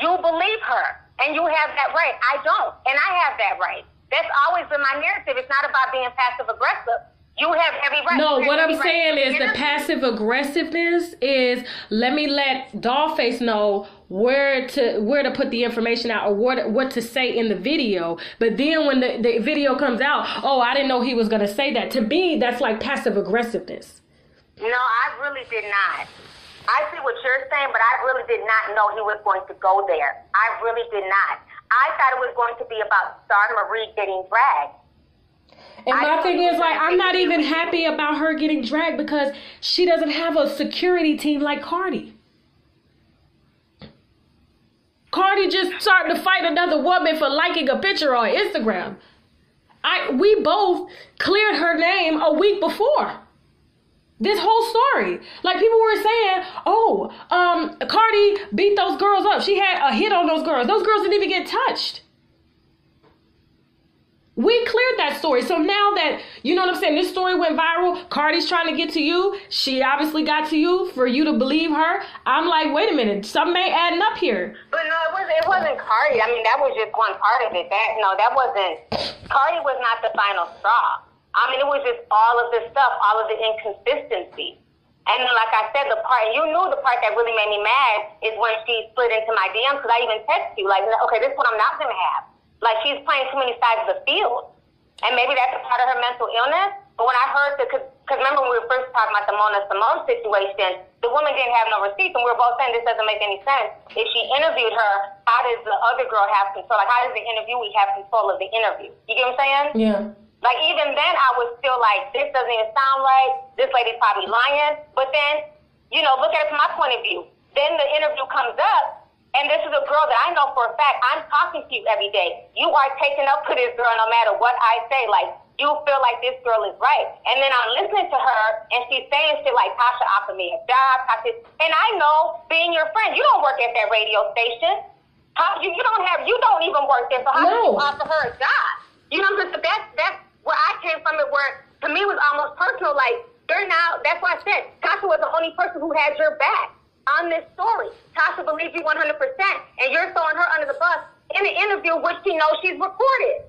You believe her, and you have that right. I don't, and I have that right. That's always been my narrative. It's not about being passive aggressive. You have every right. No, what I'm saying is the passive aggressiveness is, let me let Dollface know where to put the information out, or what to say in the video. But then when the video comes out, oh, I didn't know he was going to say that. To me, that's like passive aggressiveness. No, I really did not. I see what you're saying, but I really did not know he was going to go there. I really did not. I thought it was going to be about StarMarie getting dragged. And my thing is, like, I'm not even happy about her getting dragged, because she doesn't have a security team like Cardi. Cardi just started to fight another woman for liking a picture on Instagram. We both cleared her name a week before this whole story. Like, people were saying, oh, Cardi beat those girls up. She had a hit on those girls. Those girls didn't even get touched. We cleared that story. So now that, you know what I'm saying, this story went viral, Cardi's trying to get to you. She obviously got to you for you to believe her. I'm like, wait a minute, something ain't adding up here. But no, it wasn't Cardi. I mean, that was just one part of it. That wasn't, Cardi was not the final straw. I mean, it was just all of this stuff, all of the inconsistency. And then, like I said, you knew the part that really made me mad is when she slid into my DMs, because I even texted you, like, okay, this is what I'm not going to have. Like, she's playing too many sides of the field. And maybe that's a part of her mental illness. But when I heard because remember when we were first talking about the Mona Simone situation, the woman didn't have no receipts, and we were both saying this doesn't make any sense. If she interviewed her, how does the other girl have control? Like, how does the interviewee have control of the interview? You get what I'm saying? Yeah. Like, even then, I was still like, this doesn't even sound right. This lady's probably lying. But then, you know, look at it from my point of view. Then the interview comes up, and this is a girl that I know for a fact, I'm talking to you every day. You are taking up for this girl no matter what I say. Like, you feel like this girl is right. And then I'm listening to her, and she's saying shit like, Tasha offered me a job. Tasha, and I know, being your friend, you don't work at that radio station. You don't even work there. So how did you offer her a job? You know what I'm saying? So that's where I came from, it where to me was almost personal. Like, you're now, that's why I said Tasha was the only person who had your back on this story. Tasha believes you 100%, and you're throwing her under the bus in an interview which she knows she's recorded.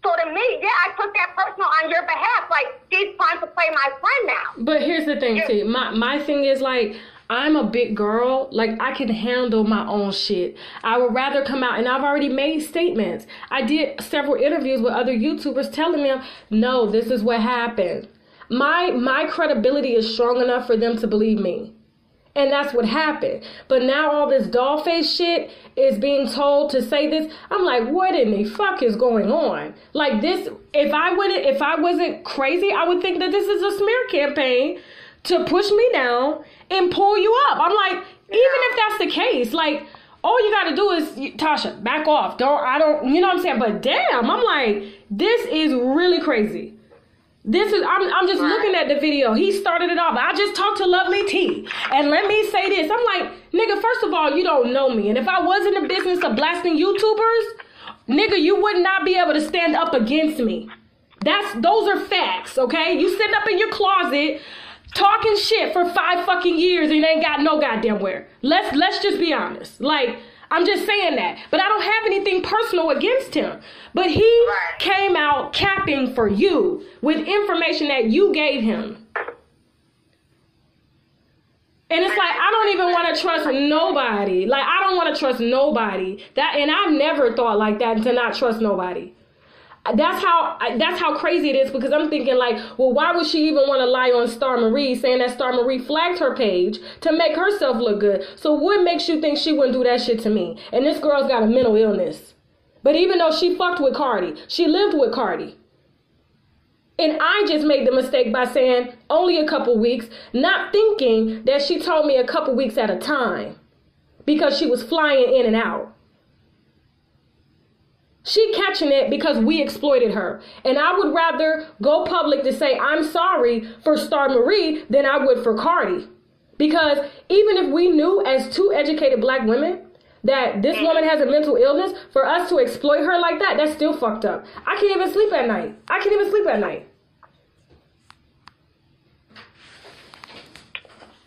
So to me, yeah, I took that personal on your behalf. Like, she's trying to play my friend now. But here's the thing, T. My thing is, like, I'm a big girl. Like, I can handle my own shit. I would rather come out, and I've already made statements. I did several interviews with other YouTubers telling them, no, this is what happened. My credibility is strong enough for them to believe me. And that's what happened. But now all this dollface shit is being told to say this. I'm like, what in the fuck is going on? Like, this, if I wasn't crazy, I would think that this is a smear campaign to push me down and pull you up. I'm like, even if that's the case, like, all you gotta do is, Tasha, back off. You know what I'm saying? But damn, I'm like, this is really crazy. I'm just looking at the video. He started it off. I just talked to LovelyTi. And let me say this. I'm like, nigga, first of all, you don't know me. And if I was in the business of blasting YouTubers, nigga, you would not be able to stand up against me. Those are facts, okay? You sit up in your closet talking shit for 5 fucking years and ain't got no goddamn where. Let's just be honest. Like, I'm just saying that. But I don't have anything personal against him. But he came out capping for you with information that you gave him. And it's like, I don't even want to trust nobody. Like, I don't want to trust nobody. And I've never thought like that, to not trust nobody. That's how crazy it is, because I'm thinking like, well, why would she even want to lie on StarMarie, saying that StarMarie flagged her page to make herself look good? So what makes you think she wouldn't do that shit to me? And this girl's got a mental illness. But even though she fucked with Cardi, she lived with Cardi. And I just made the mistake by saying only a couple weeks, not thinking that she told me a couple weeks at a time, because she was flying in and out. She catching it because we exploited her. And I would rather go public to say I'm sorry for StarMarie than I would for Cardi. Because even if we knew as 2 educated black women that this woman has a mental illness, for us to exploit her like that, that's still fucked up. I can't even sleep at night.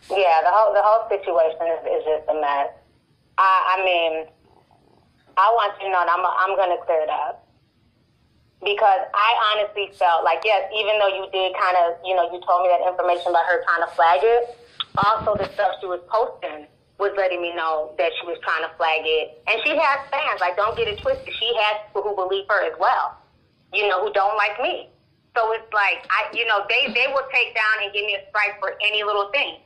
Yeah, the whole situation is just a mess. I mean, I want you to know, and I'm going to clear it up. Because I honestly felt like, yes, even though you did kind of, you told me that information about her trying to flag it, also the stuff she was posting was letting me know that she was trying to flag it. And she has fans. Like, don't get it twisted. She has people who believe her as well, who don't like me. So it's like, they will take down and give me a strike for any little thing.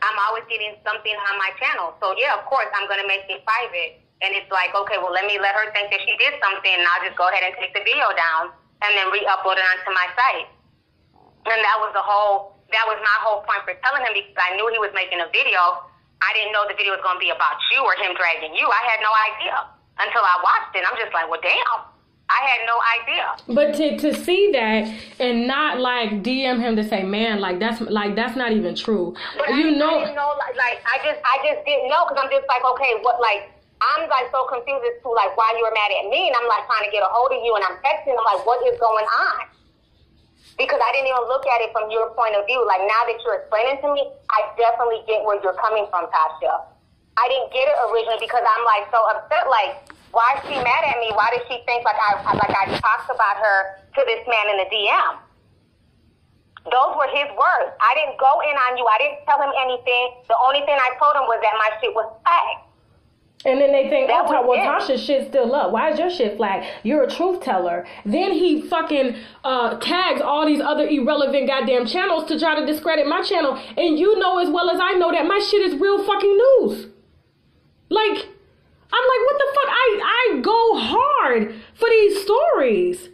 I'm always getting something on my channel. So, yeah, of course, I'm going to make it private. And it's like, okay, well, let me let her think that she did something, and I'll just go ahead and take the video down and then re-upload it onto my site. And that was my whole point for telling him, because I knew he was making a video. I didn't know the video was going to be about you or him dragging you. I had no idea until I watched it. I'm just like, well, damn. I had no idea. But to see that and not like DM him to say, man, that's not even true. But I didn't know, I just didn't know, because I'm just like, okay, what, like, I'm like so confused as to like why you were mad at me, and I'm like trying to get a hold of you, and I'm texting, I'm like, what is going on? Because I didn't even look at it from your point of view. Like, now that you're explaining to me, I definitely get where you're coming from, Tasha. I didn't get it originally because I'm like so upset. Like, why is she mad at me? Why does she think like I talked about her to this man in the DM? Those were his words. I didn't go in on you. I didn't tell him anything. The only thing I told him was that my shit was flagged. And then they think, well, Tasha's shit's still up. Why is your shit flagged? You're a truth teller. Then he fucking tags all these other irrelevant goddamn channels to try to discredit my channel. And you know as well as I know that my shit is real fucking news. Like, I'm like, what the fuck? I go hard for these stories.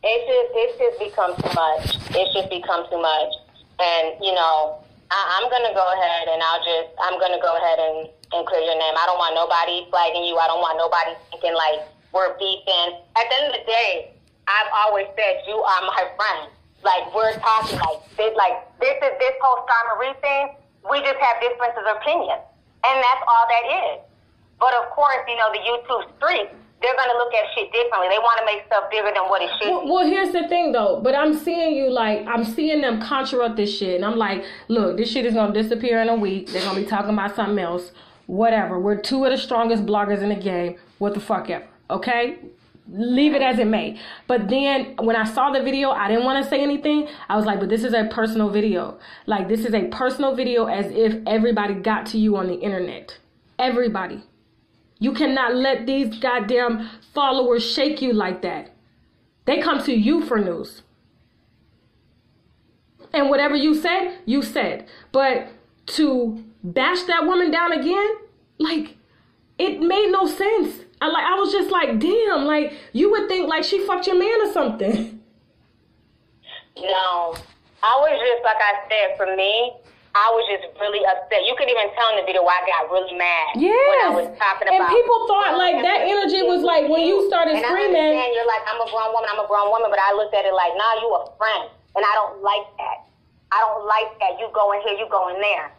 It's just become too much. It's just become too much. And, you know, I'm going to go ahead and I'm going to go ahead and clear your name. I don't want nobody flagging you. I don't want nobody thinking like we're beefing. At the end of the day, I've always said you are my friend. Like, we're talking this whole StarMarie thing, we just have differences of opinion. And that's all that is. But of course, you know, the YouTube streets, they're going to look at shit differently. They want to make stuff bigger than what it should be. Well, here's the thing, though. But I'm seeing them conjure up this shit. And I'm like, look, this shit is going to disappear in a week. They're going to be talking about something else. Whatever. We're two of the strongest bloggers in the game. What the fuck ever. Okay? Leave it as it may. But then when I saw the video, I didn't want to say anything. I was like, but this is a personal video. Like, this is a personal video as if everybody got to you on the internet. Everybody. You cannot let these goddamn followers shake you like that. They come to you for news. And whatever you said, you said. But to bash that woman down again, like, it made no sense. I was just like, damn, like, you would think like she fucked your man or something. No. I was just, like I said, for me, I was just really upset. You could even tell in the video why I got really mad. Yes. When I was talking about. And people thought like that energy was like when you started screaming. I understand you're like, I'm a grown woman, but I looked at it like, nah, you a friend. And I don't like that. I don't like that. You go in here, you go in there.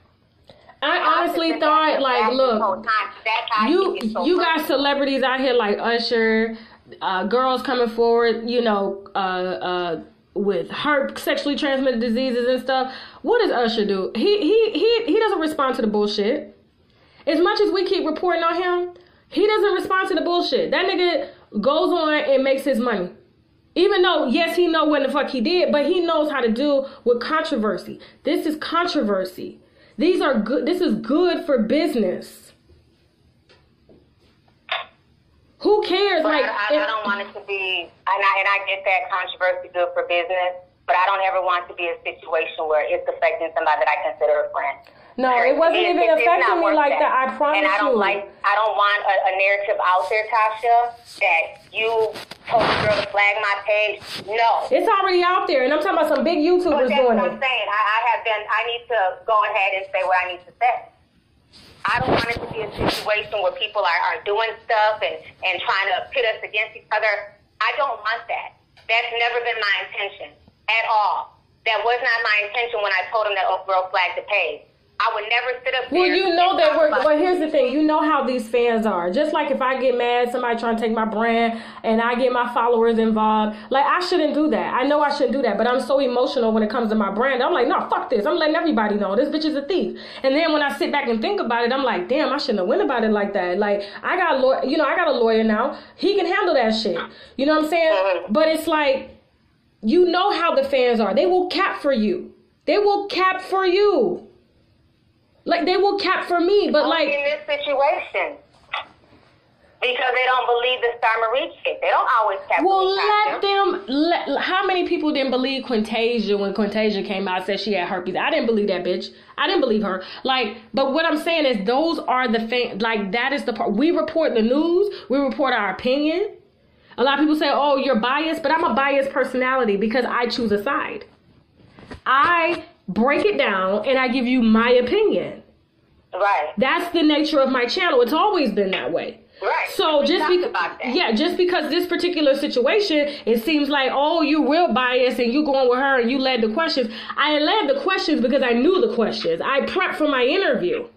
I honestly thought, like, look, you got celebrities out here like Usher, girls coming forward, you know, with her sexually transmitted diseases and stuff. What does Usher do? He doesn't respond to the bullshit. As much as we keep reporting on him, he doesn't respond to the bullshit. That nigga goes on and makes his money. Even though, yes, he know what the fuck he did, but he knows how to deal with controversy. This is controversy. These are good. This is good for business. Who cares? But I don't want it to be, and I get that controversy good for business, but I don't ever want it to be a situation where it's affecting somebody that I consider a friend. No, it wasn't even affecting me like that. I promise you. And I don't want a narrative out there, Tasha, that you told the girl to flag my page. No. It's already out there, and I'm talking about some big YouTubers doing it. That's what I'm saying. I need to go ahead and say what I need to say. I don't want it to be a situation where people are doing stuff and trying to pit us against each other. I don't want that. That's never been my intention at all. That was not my intention when I told him that girl flagged the page. I would never sit up there. Well, you know that well, here's the thing. You know how these fans are. Just like if I get mad, somebody trying to take my brand, and I get my followers involved. Like, I shouldn't do that. I know I shouldn't do that, but I'm so emotional when it comes to my brand. I'm like, no, fuck this. I'm letting everybody know this bitch is a thief. And then when I sit back and think about it, I'm like, damn, I shouldn't have went about it like that. Like, I got a lawyer now. He can handle that shit. You know what I'm saying? Mm-hmm. But it's like, you know how the fans are. They will cap for you. They will cap for you. Like, they will cap for me, but like... in this situation. Because they don't believe the StarMarie chick. They don't always cap for me. How many people didn't believe Quintasia when Quintasia came out and said she had herpes? I didn't believe that bitch. I didn't believe her. Like, but what I'm saying is those are the fans. Like, that is the part. We report the news. We report our opinion. A lot of people say, oh, you're biased. But I'm a biased personality because I choose a side. I break it down and I give you my opinion. Right. That's the nature of my channel. It's always been that way. Right. So just because this particular situation, it seems like, oh, you real biased and you going with her and you led the questions. I led the questions because I knew the questions. I prepped for my interview.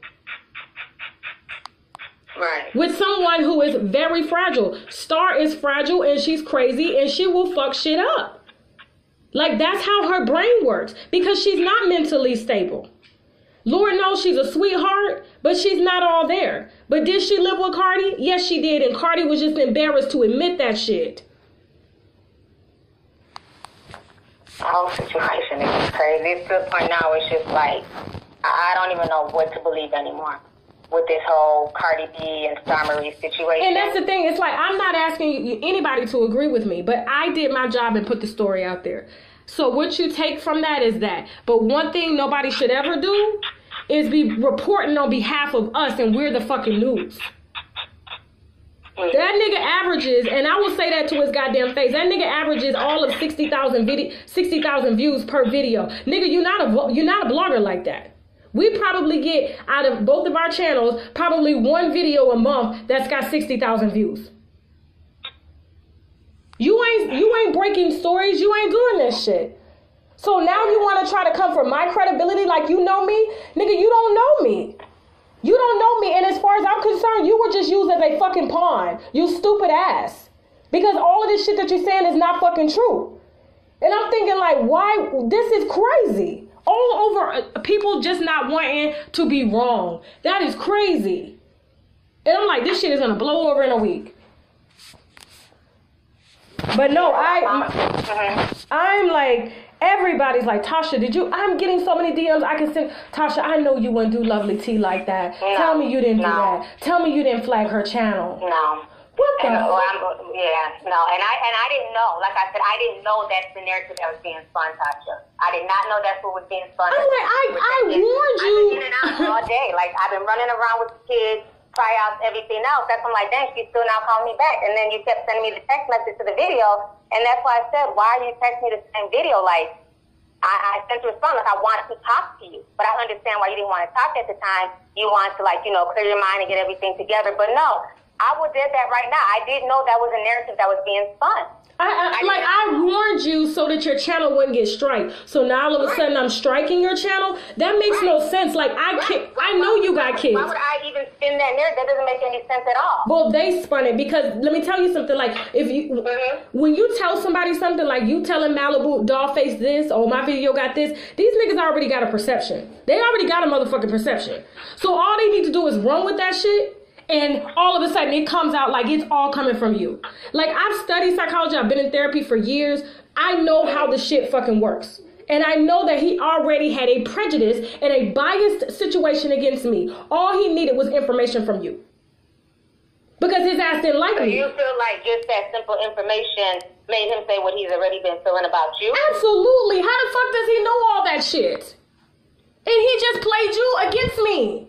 Right. With someone who is very fragile. Star is fragile and she's crazy and she will fuck shit up. Like, that's how her brain works because she's not mentally stable. Lord knows she's a sweetheart, but she's not all there. But did she live with Cardi? Yes, she did. And Cardi was just embarrassed to admit that shit. The whole situation is crazy. It's to the point now it's just like, I don't even know what to believe anymore with this whole Cardi B and StarMarie situation. And that's the thing. It's like, I'm not asking anybody to agree with me, but I did my job and put the story out there. So what you take from that is that. But one thing nobody should ever do is be reporting on behalf of us and we're the fucking news. That nigga averages, and I will say that to his goddamn face, that nigga averages all of 60,000 views per video. Nigga, you're not a blogger like that. We probably get, out of both of our channels, probably one video a month that's got 60,000 views. You ain't breaking stories. You ain't doing this shit. So now you want to try to come for my credibility like you know me? Nigga, you don't know me. You don't know me, and as far as I'm concerned, you were just used as a fucking pawn. You stupid ass. Because all of this shit that you're saying is not fucking true. And I'm thinking like, why? This is crazy. All over, people just not wanting to be wrong. That is crazy. And I'm like, this shit is going to blow over in a week. But no, I'm like, everybody's like, Tasha, I'm getting so many DMs. I can say, Tasha, I know you wouldn't do LovelyTi like that. No, tell me you didn't do that. Tell me you didn't flag her channel. No. What the no. And I didn't know. Like I said, I didn't know that's the narrative that was being spun, Tasha. I did not know that's what was being spun. I'm like, I warned you. I've been in and out all day. Like, I've been running around with the kids, tryouts, everything else. That's when I'm like, dang, she's still not calling me back. And then you kept sending me the text message to the video. And that's why I said, why are you texting me the same video? Like, I sent you a response, like, I want to talk to you. But I understand why you didn't want to talk at the time. You wanted to, like, clear your mind and get everything together. But no, I would did that right now. I didn't know that was a narrative that was being spun. I warned you so that your channel wouldn't get striked. So now all of a sudden I'm striking your channel? That makes no sense. Like, I know you got kids. Why would I even spin that narrative? That doesn't make any sense at all. Well, they spun it because, let me tell you something, like, when you tell somebody something, like you telling Malibu Dollface this, or my video got this, these niggas already got a perception. They already got a motherfucking perception. So all they need to do is run with that shit. And all of a sudden it comes out like it's all coming from you. Like, I've studied psychology. I've been in therapy for years. I know how the shit fucking works. And I know that he already had a prejudice and a biased situation against me. All he needed was information from you. Because his ass didn't like me. So you feel like just that simple information made him say what he's already been feeling about you? Absolutely. How the fuck does he know all that shit? And he just played you against me.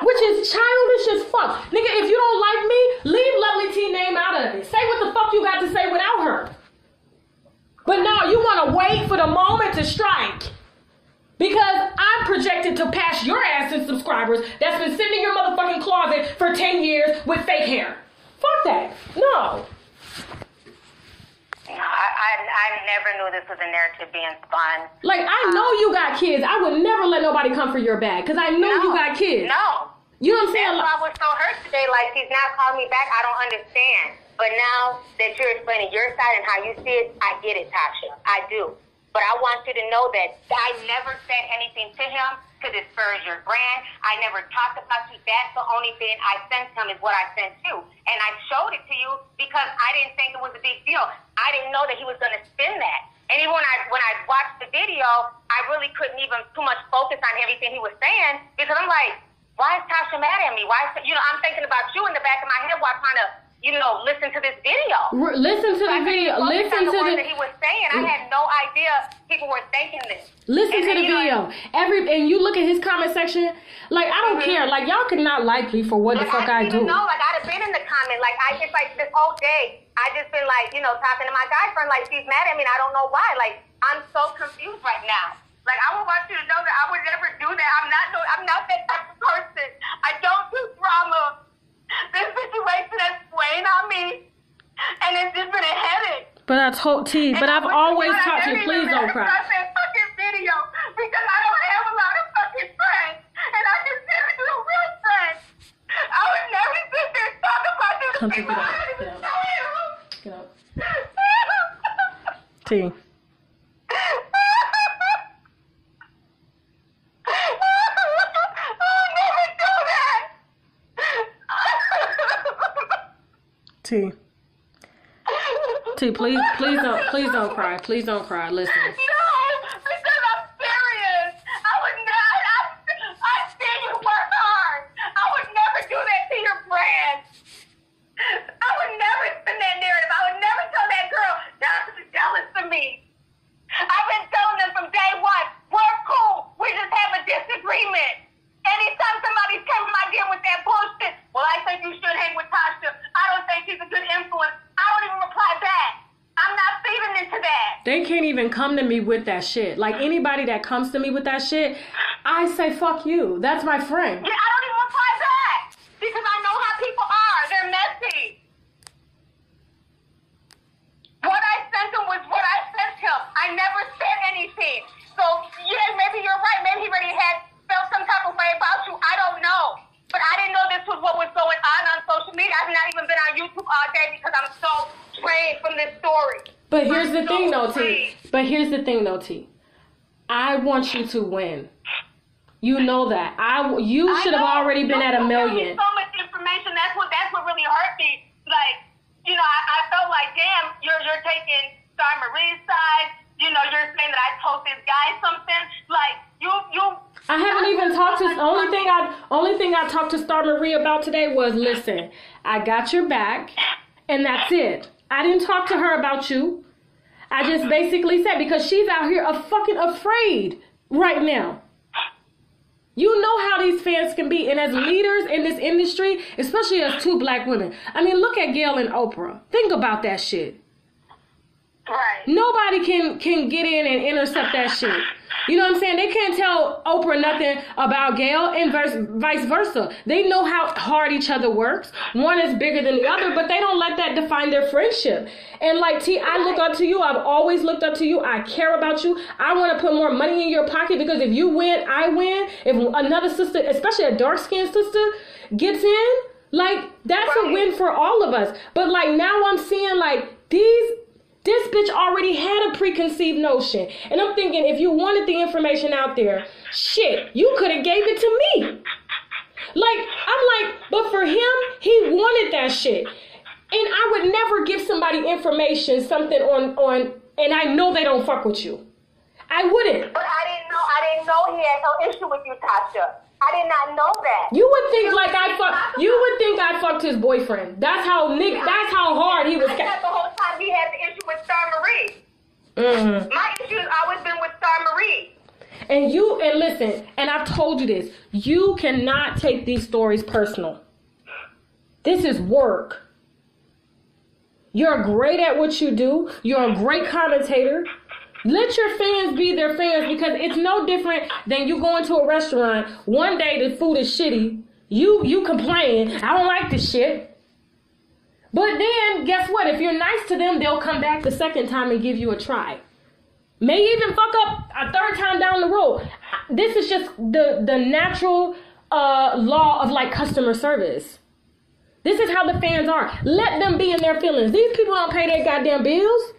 Which is childish as fuck. Nigga, if you don't like me, leave LovelyTi name out of it. Say what the fuck you got to say without her. But no, you want to wait for the moment to strike. Because I'm projected to pass your ass in subscribers that's been sitting in your motherfucking closet for 10 years with fake hair. Fuck that. No. I never knew this was a narrative being spun. Like, I know you got kids. I would never let nobody come for your bag because I know you got kids. No. You know what I'm saying? That's why I was so hurt today. Like, she's not calling me back. I don't understand. But now that you're explaining your side and how you see it, I get it, Tasha. I do. But I want you to know that I never said anything to him to discourage your brand. I never talked about you. That's the only thing I sent him is what I sent you. And I showed it to you because I didn't think it was a big deal. I didn't know that he was going to spin that. And even when I watched the video, I really couldn't even too much focus on everything he was saying because I'm like, why is Tasha mad at me? I'm thinking about you in the back of my head while trying to, listen to this video. Listen to the video. Listen to the that he was saying. I had no idea people were thinking this. Listen to the video. And you look at his comment section. Like, I don't care. Like, y'all could not like me for what the fuck I do. No, like, I'd have been in the comment. Like, it's like this whole day, I just been like, talking to my guy friend. Like, she's mad at me, and I don't know why. Like, I'm so confused right now. Like, I would want you to know that I would never do that. I'm not that type of person. I don't do drama. This situation has weighed on me, and it's just been a headache. But I told T, but I've always taught you, please don't cry. I said fucking video because I don't have a lot of fucking friends, and I consider you a real friend. I would never sit there and talk about this. Come pick it up. Get up. T. T, please don't cry. Please don't cry. Listen. No, because I'm serious. I would not. I see you work hard. I would never do that to your brand. I would never spin that narrative. I would never tell that girl that she's jealous of me. I've been telling them from day one, we're cool. We just have a disagreement. Anytime They can't even come to me with that shit. Like, anybody that comes to me with that shit, I say, fuck you. That's my friend. Yeah, I don't even reply back. Because I know how people are. They're messy. What I sent him was what I sent him. I never said anything. So, yeah, maybe you're right. Maybe he already had felt some type of way about you. I don't know. But I didn't know this was what was going on social media. I've not even been on YouTube all day because I'm so drained from this story. But here's the thing, though, T. I want you to win. You know that. You should have already been at 1 million. So much information. That's what really hurt me. Like, you know, I felt like, damn, you're taking StarMarie's side. You know, you're saying that I told this guy something. Like, you. I haven't even talked to. Only thing I talked to StarMarie about today was, listen, I got your back, and that's it. I didn't talk to her about you. I just basically said, because she's out here fucking afraid right now. You know how these fans can be, and as leaders in this industry, especially as 2 black women. I mean, look at Gail and Oprah. Think about that shit. Right. Nobody can get in and intercept that shit. You know what I'm saying? They can't tell Oprah nothing about Gail and vice versa. They know how hard each other works. One is bigger than the other, but they don't let that define their friendship. And like, T, I look up to you. I've always looked up to you. I care about you. I want to put more money in your pocket because if you win, I win. If another sister, especially a dark-skinned sister, gets in, like, that's a win for all of us. But like, now I'm seeing like this bitch already had a preconceived notion. And I'm thinking, if you wanted the information out there, shit, you could have gave it to me. Like, I'm like, but for him, he wanted that shit. And I would never give somebody information, something on, and I know they don't fuck with you. I wouldn't. But I didn't know he had no issue with you, Tasha. I did not know that. You would think like I fucked his boyfriend. That's how hard he was. I thought the whole time he had the issue with StarMarie. Mm-hmm. My issue has always been with StarMarie. And listen, and I've told you this. You cannot take these stories personal. This is work. You're great at what you do. You're a great commentator. Let your fans be their fans, because it's no different than you going to a restaurant. One day the food is shitty. You complain, I don't like this shit. But then, guess what? If you're nice to them, they'll come back the second time and give you a try. May even fuck up a third time down the road. This is just the natural law of like customer service. This is how the fans are. Let them be in their feelings. These people don't pay their goddamn bills.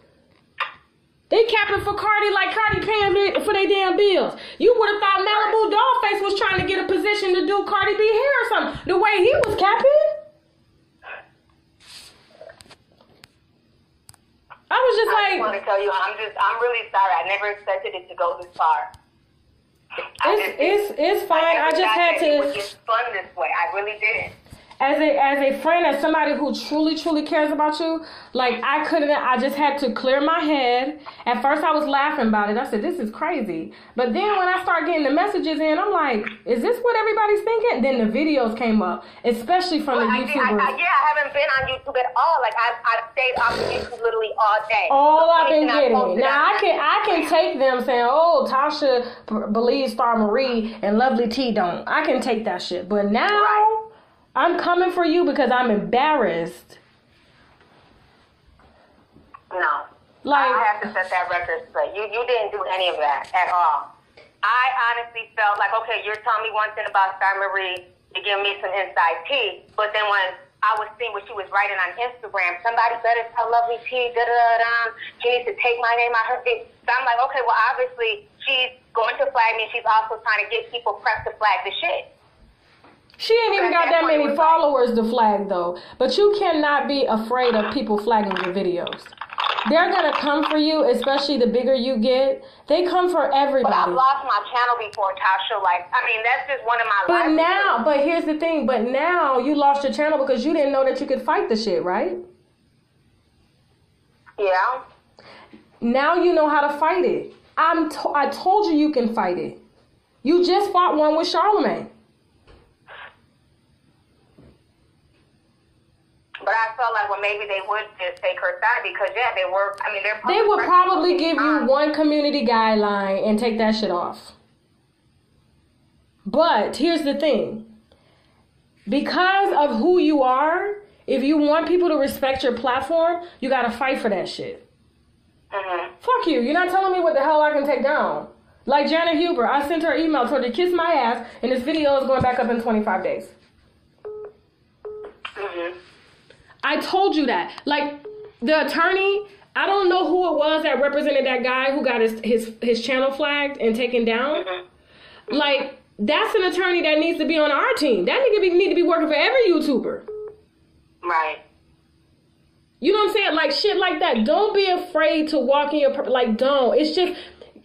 They capping for Cardi like Cardi paying for their damn bills. You would have thought Malibu Dollface was trying to get a position to do Cardi B hair or something. The way he was capping. I was just I want to tell you, I'm really sorry. I never expected it to go this far. It's fine. I just had to. It would get fun this way. I really didn't. As a friend, as somebody who truly cares about you, like I just had to clear my head. At first I was laughing about it. I said, this is crazy. But then when I started getting the messages in, I'm like, is this what everybody's thinking? Then the videos came up, especially from the YouTubers. I haven't been on YouTube at all. Like I've stayed off of YouTube literally all day. All I've been getting. Now I can take them saying, oh, Tasha believes StarMarie and LovelyTi don't. I can take that shit. But now... Right. I'm coming for you because I'm embarrassed. No. Like, I have to set that record straight. You didn't do any of that at all. I honestly felt like, okay, you're telling me one thing about StarMarie, you're giving me some inside tea, but then when I was seeing what she was writing on Instagram, somebody better tell LovelyTi, she needs to take my name out her face. So I'm like, okay, well, obviously she's going to flag me. She's also trying to get people prepped to flag the shit. She ain't even got that many followers to flag, though. But you cannot be afraid of people flagging your videos. They're going to come for you, especially the bigger you get. They come for everybody. But I've lost my channel before, Tasha. Like, I mean, that's just one of my But here's the thing. But now you lost your channel because you didn't know that you could fight the shit, right? Yeah. Now you know how to fight it. I told you can fight it. You just fought one with Charlamagne. But I felt like, well, maybe they would just take her side because, yeah, they were, I mean, they would probably give you one community guideline and take that shit off. But here's the thing. Because of who you are, if you want people to respect your platform, you got to fight for that shit. Mm-hmm. Fuck you. You're not telling me what the hell I can take down. Like Janet Huber, I sent her email, told her to kiss my ass, and this video is going back up in 25 days. Mm-hmm. I told you that. Like, the attorney, I don't know who it was that represented that guy who got his channel flagged and taken down. Mm-hmm. Like, that's an attorney that needs to be on our team. That nigga need to be working for every YouTuber. Right. You know what I'm saying? Like, shit like that. Don't be afraid to walk in your... Like, don't. It's just...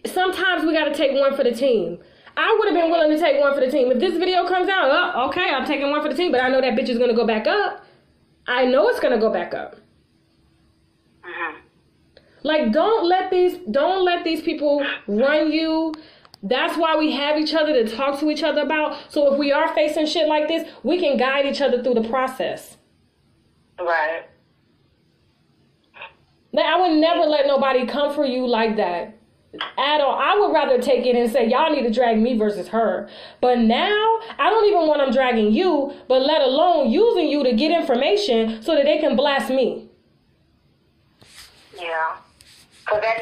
Sometimes we got to take one for the team. I would have been willing to take one for the team. If this video comes out, oh, okay, I'm taking one for the team, but I know that bitch is going to go back up. I know it's going to go back up. Mm-hmm. Like, don't let these people run you. That's why we have each other to talk to each other about. So if we are facing shit like this, we can guide each other through the process. Right. Like, I would never let nobody come for you like that. At all. I would rather take it and say, y'all need to drag me versus her. But now, I don't even want them dragging you, but let alone using you to get information so that they can blast me. Yeah. Because that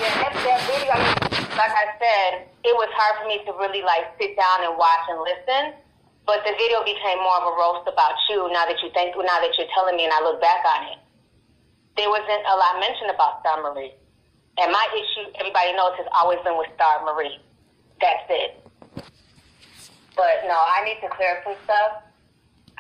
video, I mean, like I said, it was hard for me to really, like, sit down and watch and listen. But the video became more of a roast about you now that you're telling me and I look back on it. There wasn't a lot mentioned about StarMarie. And my issue, everybody knows, has always been with StarMarie. That's it. But, no, I need to clear up some stuff.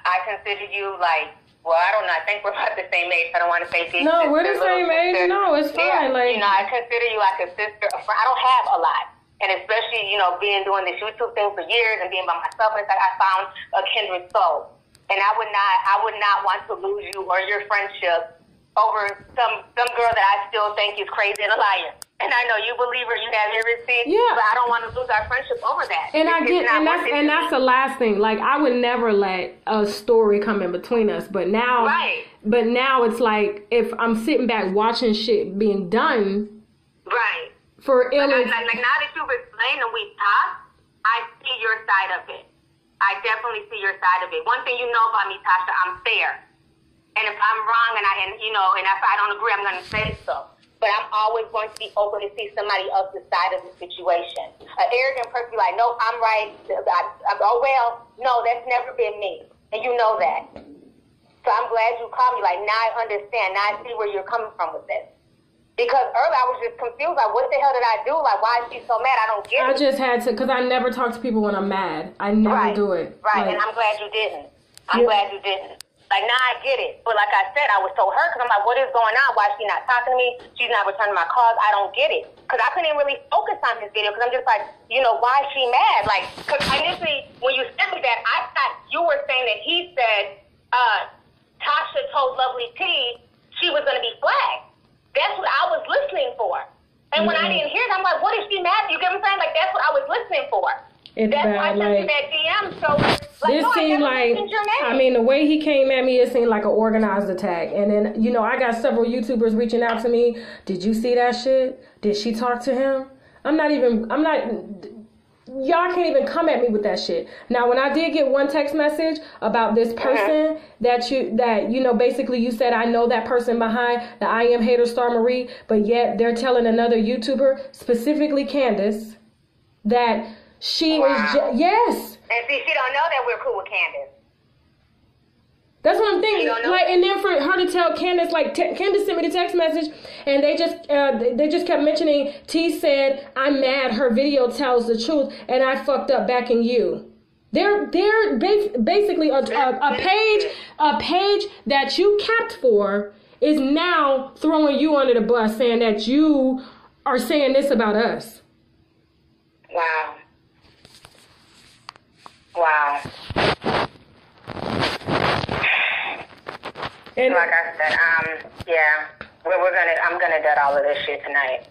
I consider you, like, well, I don't know. I think we're about the same age. I don't want to say big No, sister, we're the same age. No, it's fine. Yeah, like, you know, I consider you like a sister. A friend. I don't have a lot. And especially, you know, doing this YouTube thing for years and being by myself, and it's like I found a kindred soul. And I would not want to lose you or your friendship over some girl that I still think is crazy and a liar. And I know you believe her, you have your receipt, yeah. But I don't want to lose our friendship over that. And that's the last thing. Like, I would never let a story come in between us. But now, right. But now it's like, if I'm sitting back watching shit being done, right. For like now that you've explained and we've talked, I see your side of it. I definitely see your side of it. One thing you know about me, Tasha, I'm fair. And if I'm wrong and if I don't agree, I'm going to say so. But I'm always going to be open to see somebody else's side of the situation. An arrogant person be like, no, I'm right. No, that's never been me. And you know that. So I'm glad you called me. Like, now I understand. Now I see where you're coming from with this. Because earlier I was just confused. Like, what the hell did I do? Like, why is she so mad? I don't get it. I just had to, because I never talk to people when I'm mad. I never do it. Right, and I'm glad you didn't. Glad you didn't. Like, now I get it. But like I said, I was so hurt because I'm like, what is going on? Why is she not talking to me? She's not returning my calls. I don't get it. Because I couldn't really focus on this video because I'm just like, why is she mad? Like, because initially, when you sent me that, I thought you were saying that he said Tasha told LovelyTi she was going to be flagged. That's what I was listening for. And when I didn't hear it, I'm like, what is she mad? You get what I'm saying? Like, that's what I was listening for. It's that's bad. why I sent you that DM. So, this seemed like, I mean, the way he came at me, it seemed like an organized attack. And then, I got several YouTubers reaching out to me. Did you see that shit? Did she talk to him? Y'all can't even come at me with that shit. Now, when I did get one text message about this person that basically you said, I know that person behind the I am hater StarMarie, but yet they're telling another YouTuber, specifically Candace, that she is yes. And see, she don't know that we're cool with Candace. That's what I'm thinking. Like, and then for her to tell Candace, like, Candace sent me the text message, and they just kept mentioning. T said, "I'm mad. Her video tells the truth, and I fucked up backing you." They're basically a page that you capped for is now throwing you under the bus, saying that you are saying this about us. Wow. And like I said, I'm gonna dead all of this shit tonight.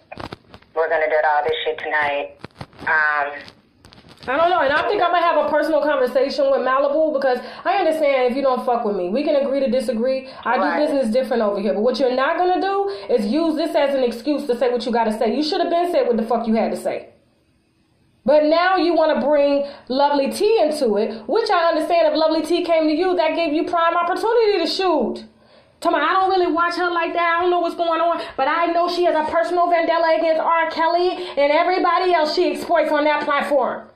We're gonna dead all this shit tonight. I don't know, and I think I might have a personal conversation with Malibu because I understand if you don't fuck with me. We can agree to disagree. I do business different over here. But what you're not going to do is use this as an excuse to say what you got to say. You should have been said what the fuck you had to say. But now you want to bring LovelyTi into it, which I understand if LovelyTi came to you, that gave you prime opportunity to shoot. Tell me, I don't really watch her like that. I don't know what's going on. But I know she has a personal vendetta against R. Kelly and everybody else she exploits on that platform.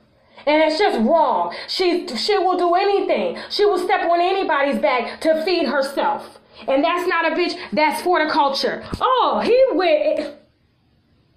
And it's just wrong. She will do anything. She will step on anybody's back to feed herself. And that's not a bitch. That's for the culture. Oh, he went...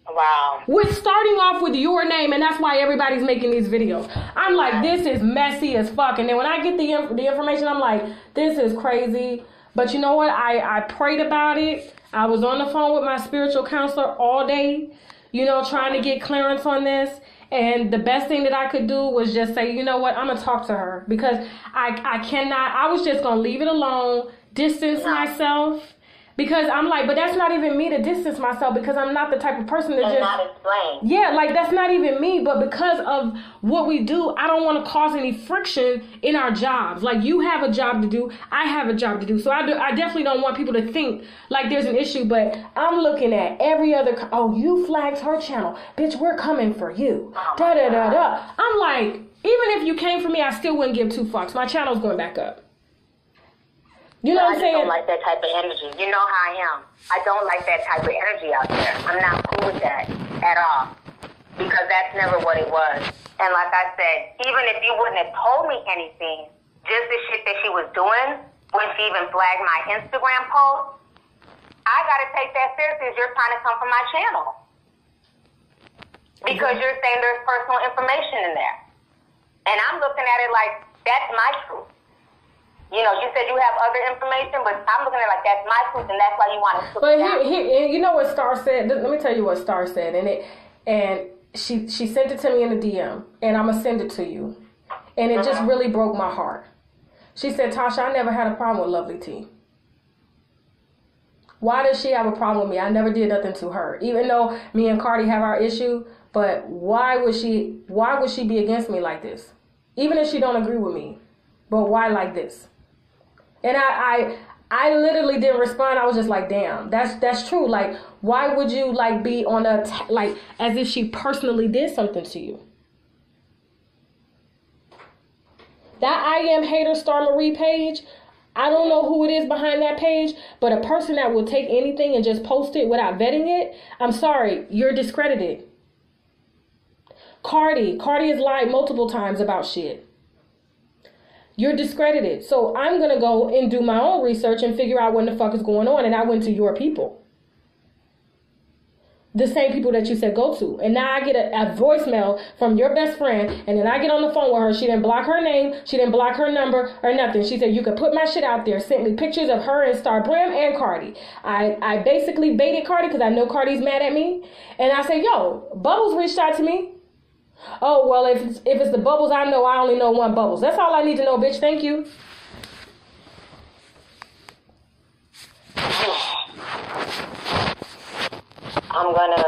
Wow. With starting off with your name, and that's why everybody's making these videos. I'm like, this is messy as fuck. And then when I get the information, I'm like, this is crazy. But you know what? I prayed about it. I was on the phone with my spiritual counselor all day, you know, trying to get clearance on this. And the best thing that I could do was just say, you know what? I'm going to talk to her because I cannot. I was just going to leave it alone, distance myself. Because I'm like, but that's not even me to distance myself because I'm not the type of person that just... not explain. Yeah, like that's not even me. But because of what we do, I don't want to cause any friction in our jobs. Like you have a job to do. I have a job to do. So I definitely don't want people to think like there's an issue. But I'm looking at every other... Oh, you flagged her channel. Bitch, we're coming for you. Da-da-da-da. I'm like, even if you came for me, I still wouldn't give two fucks. My channel's going back up. You know what I'm saying? I don't like that type of energy. You know how I am. I don't like that type of energy out there. I'm not cool with that at all. Because that's never what it was. And like I said, even if you wouldn't have told me anything, just the shit that she was doing, when she even flagged my Instagram post, I gotta take that seriously as you're trying to come from my channel. Because you're saying there's personal information in there. And I'm looking at it like, that's my truth. You know, you said you have other information, but I'm looking at it like that's my truth, and that's why you want to. But here, you know what Star said? Let me tell you what Star said, and she sent it to me in a DM, and I'm gonna send it to you, and it just really broke my heart. She said, Tasha, I never had a problem with LovelyTi. Why does she have a problem with me? I never did nothing to her, even though me and Cardi have our issue. But why would she be against me like this? Even if she don't agree with me, but why like this? And I literally didn't respond. I was just like, damn, that's true. Like, why would you like be on like as if she personally did something to you? That I Am Hater StarMarie page, I don't know who it is behind that page, but a person that will take anything and just post it without vetting it, I'm sorry, you're discredited. Cardi has lied multiple times about shit. You're discredited. So I'm going to go and do my own research and figure out what the fuck is going on. And I went to your people. The same people that you said go to. And now I get a voicemail from your best friend. And then I get on the phone with her. She didn't block her name. She didn't block her number or nothing. She said, you could put my shit out there. Sent me pictures of her and StarMarie and Cardi. I basically baited Cardi because I know Cardi's mad at me. And I said, yo, Bubbles reached out to me. Oh, well, if it's the Bubbles I know, I only know one Bubbles. That's all I need to know, bitch. Thank you. I'm gonna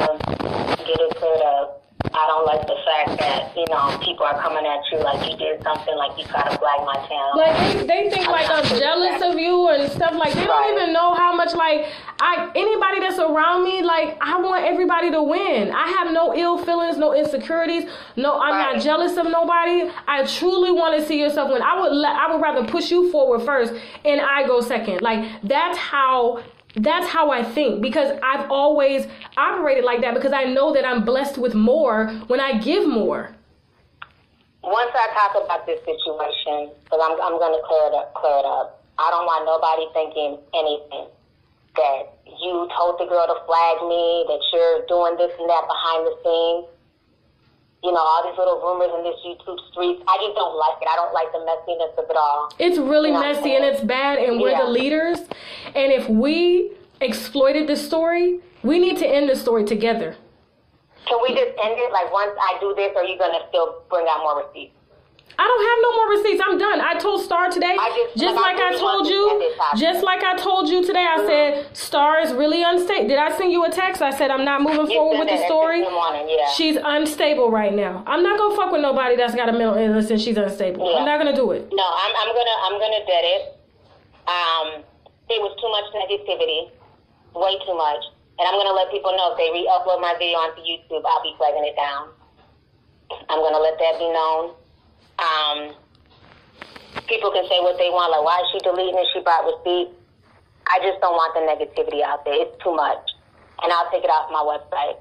get it cleared up. I don't like the fact that, you know, people are coming at you like you did something, like you gotta flag my channel. Like, they think like I'm jealous of you and stuff like they don't even know how much, like, anybody that's around me, like, I want everybody to win. I have no ill feelings, no insecurities. No, I'm not jealous of nobody. I truly want to see yourself win. I would rather push you forward first and I go second. Like, that's how I think, because I've always operated like that, because I know that I'm blessed with more when I give more. Once I talk about this situation, because I'm going to clear it up, I don't want nobody thinking anything. That you told the girl to flag me, that you're doing this and that behind the scenes. You know, all these little rumors in this YouTube streets. I just don't like it. I don't like the messiness of it all. It's really messy and it's bad, and we're the leaders. And if we exploited this story, we need to end the story together. Can we just end it? Like, once I do this, are you going to still bring out more receipts? I don't have no more receipts. I'm done. I told Star today, just like I told you today, I said, Star is really unstable. Did I send you a text? I said, I'm not moving forward with the story. She's unstable right now. I'm not going to fuck with nobody that's got a mental illness and she's unstable. Yeah. I'm not going to do it. No, I'm gonna dead it. There was too much negativity. Way too much. And I'm going to let people know if they re-upload my video onto YouTube, I'll be flagging it down. I'm going to let that be known. People can say what they want, like, why is she deleting it? She brought receipts. I just don't want the negativity out there. It's too much. And I'll take it off my website.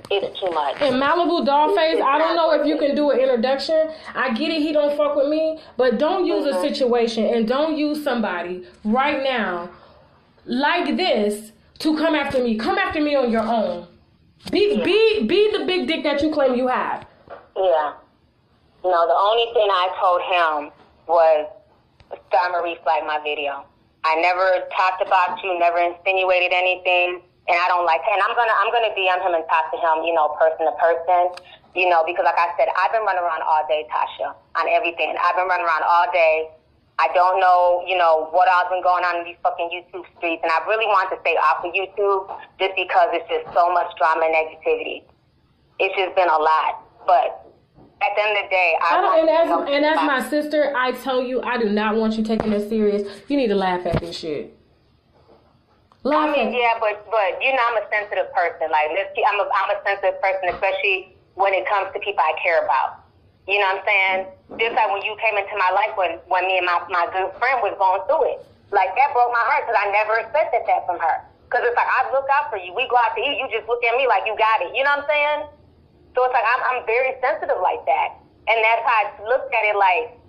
It's too much. And Malibu Dollface, I don't know if you can do an introduction. I get it, he don't fuck with me, but don't use a situation and don't use somebody right now like this to come after me. Come after me on your own. Be the big dick that you claim you have. Yeah. No, the only thing I told him was StarMarie flagged my video. I never talked about you, never insinuated anything, and I don't like. And I'm gonna DM him and talk to him, person to person, because like I said, I've been running around all day, Tasha, on everything. I've been running around all day. I don't know, what all's been going on in these fucking YouTube streets, and I really want to stay off of YouTube just because it's just so much drama and negativity. It's just been a lot, but. At the end of the day, and as my sister, I tell you, I do not want you taking this serious. You need to laugh at this shit. Yeah, but I'm a sensitive person. Like, I'm a sensitive person, especially when it comes to people I care about. You know what I'm saying? Just like when you came into my life when me and my good friend was going through it. Like, that broke my heart because I never expected that from her. Because it's like, I look out for you. We go out to eat. You just look at me like you got it. You know what I'm saying? So it's like, I'm very sensitive like that. And that's how I looked at it, like,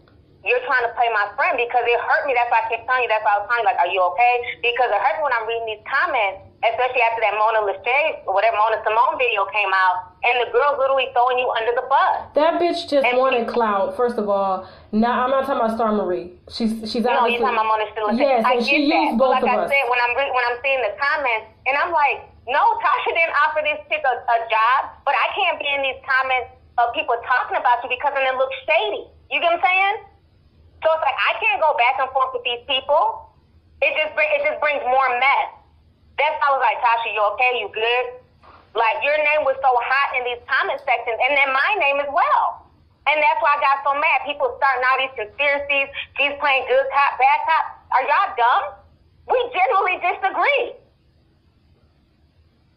you're trying to play my friend because it hurt me. That's why I kept telling you. That's why I was telling you, like, are you okay? Because it hurt me when I'm reading these comments, especially after that Mona Simone video came out, and the girl's literally throwing you under the bus. That bitch just wanted clout, first of all. Now, I'm not talking about StarMarie. She's obviously... No, you're talking about Mona Simone. Yes, and she used both of us. Like I said, when I'm seeing the comments, and I'm like, no, Tasha didn't offer this chick a job, but I can't be in these comments of people talking about you because then it looks shady. You get what I'm saying? So it's like, I can't go back and forth with these people. It just brings more mess. That's why I was like, Tasha, you okay? You good? Like, your name was so hot in these comment sections, and then my name as well. And that's why I got so mad. People starting out these conspiracies. She's playing good cop, bad cop. Are y'all dumb? We genuinely disagree.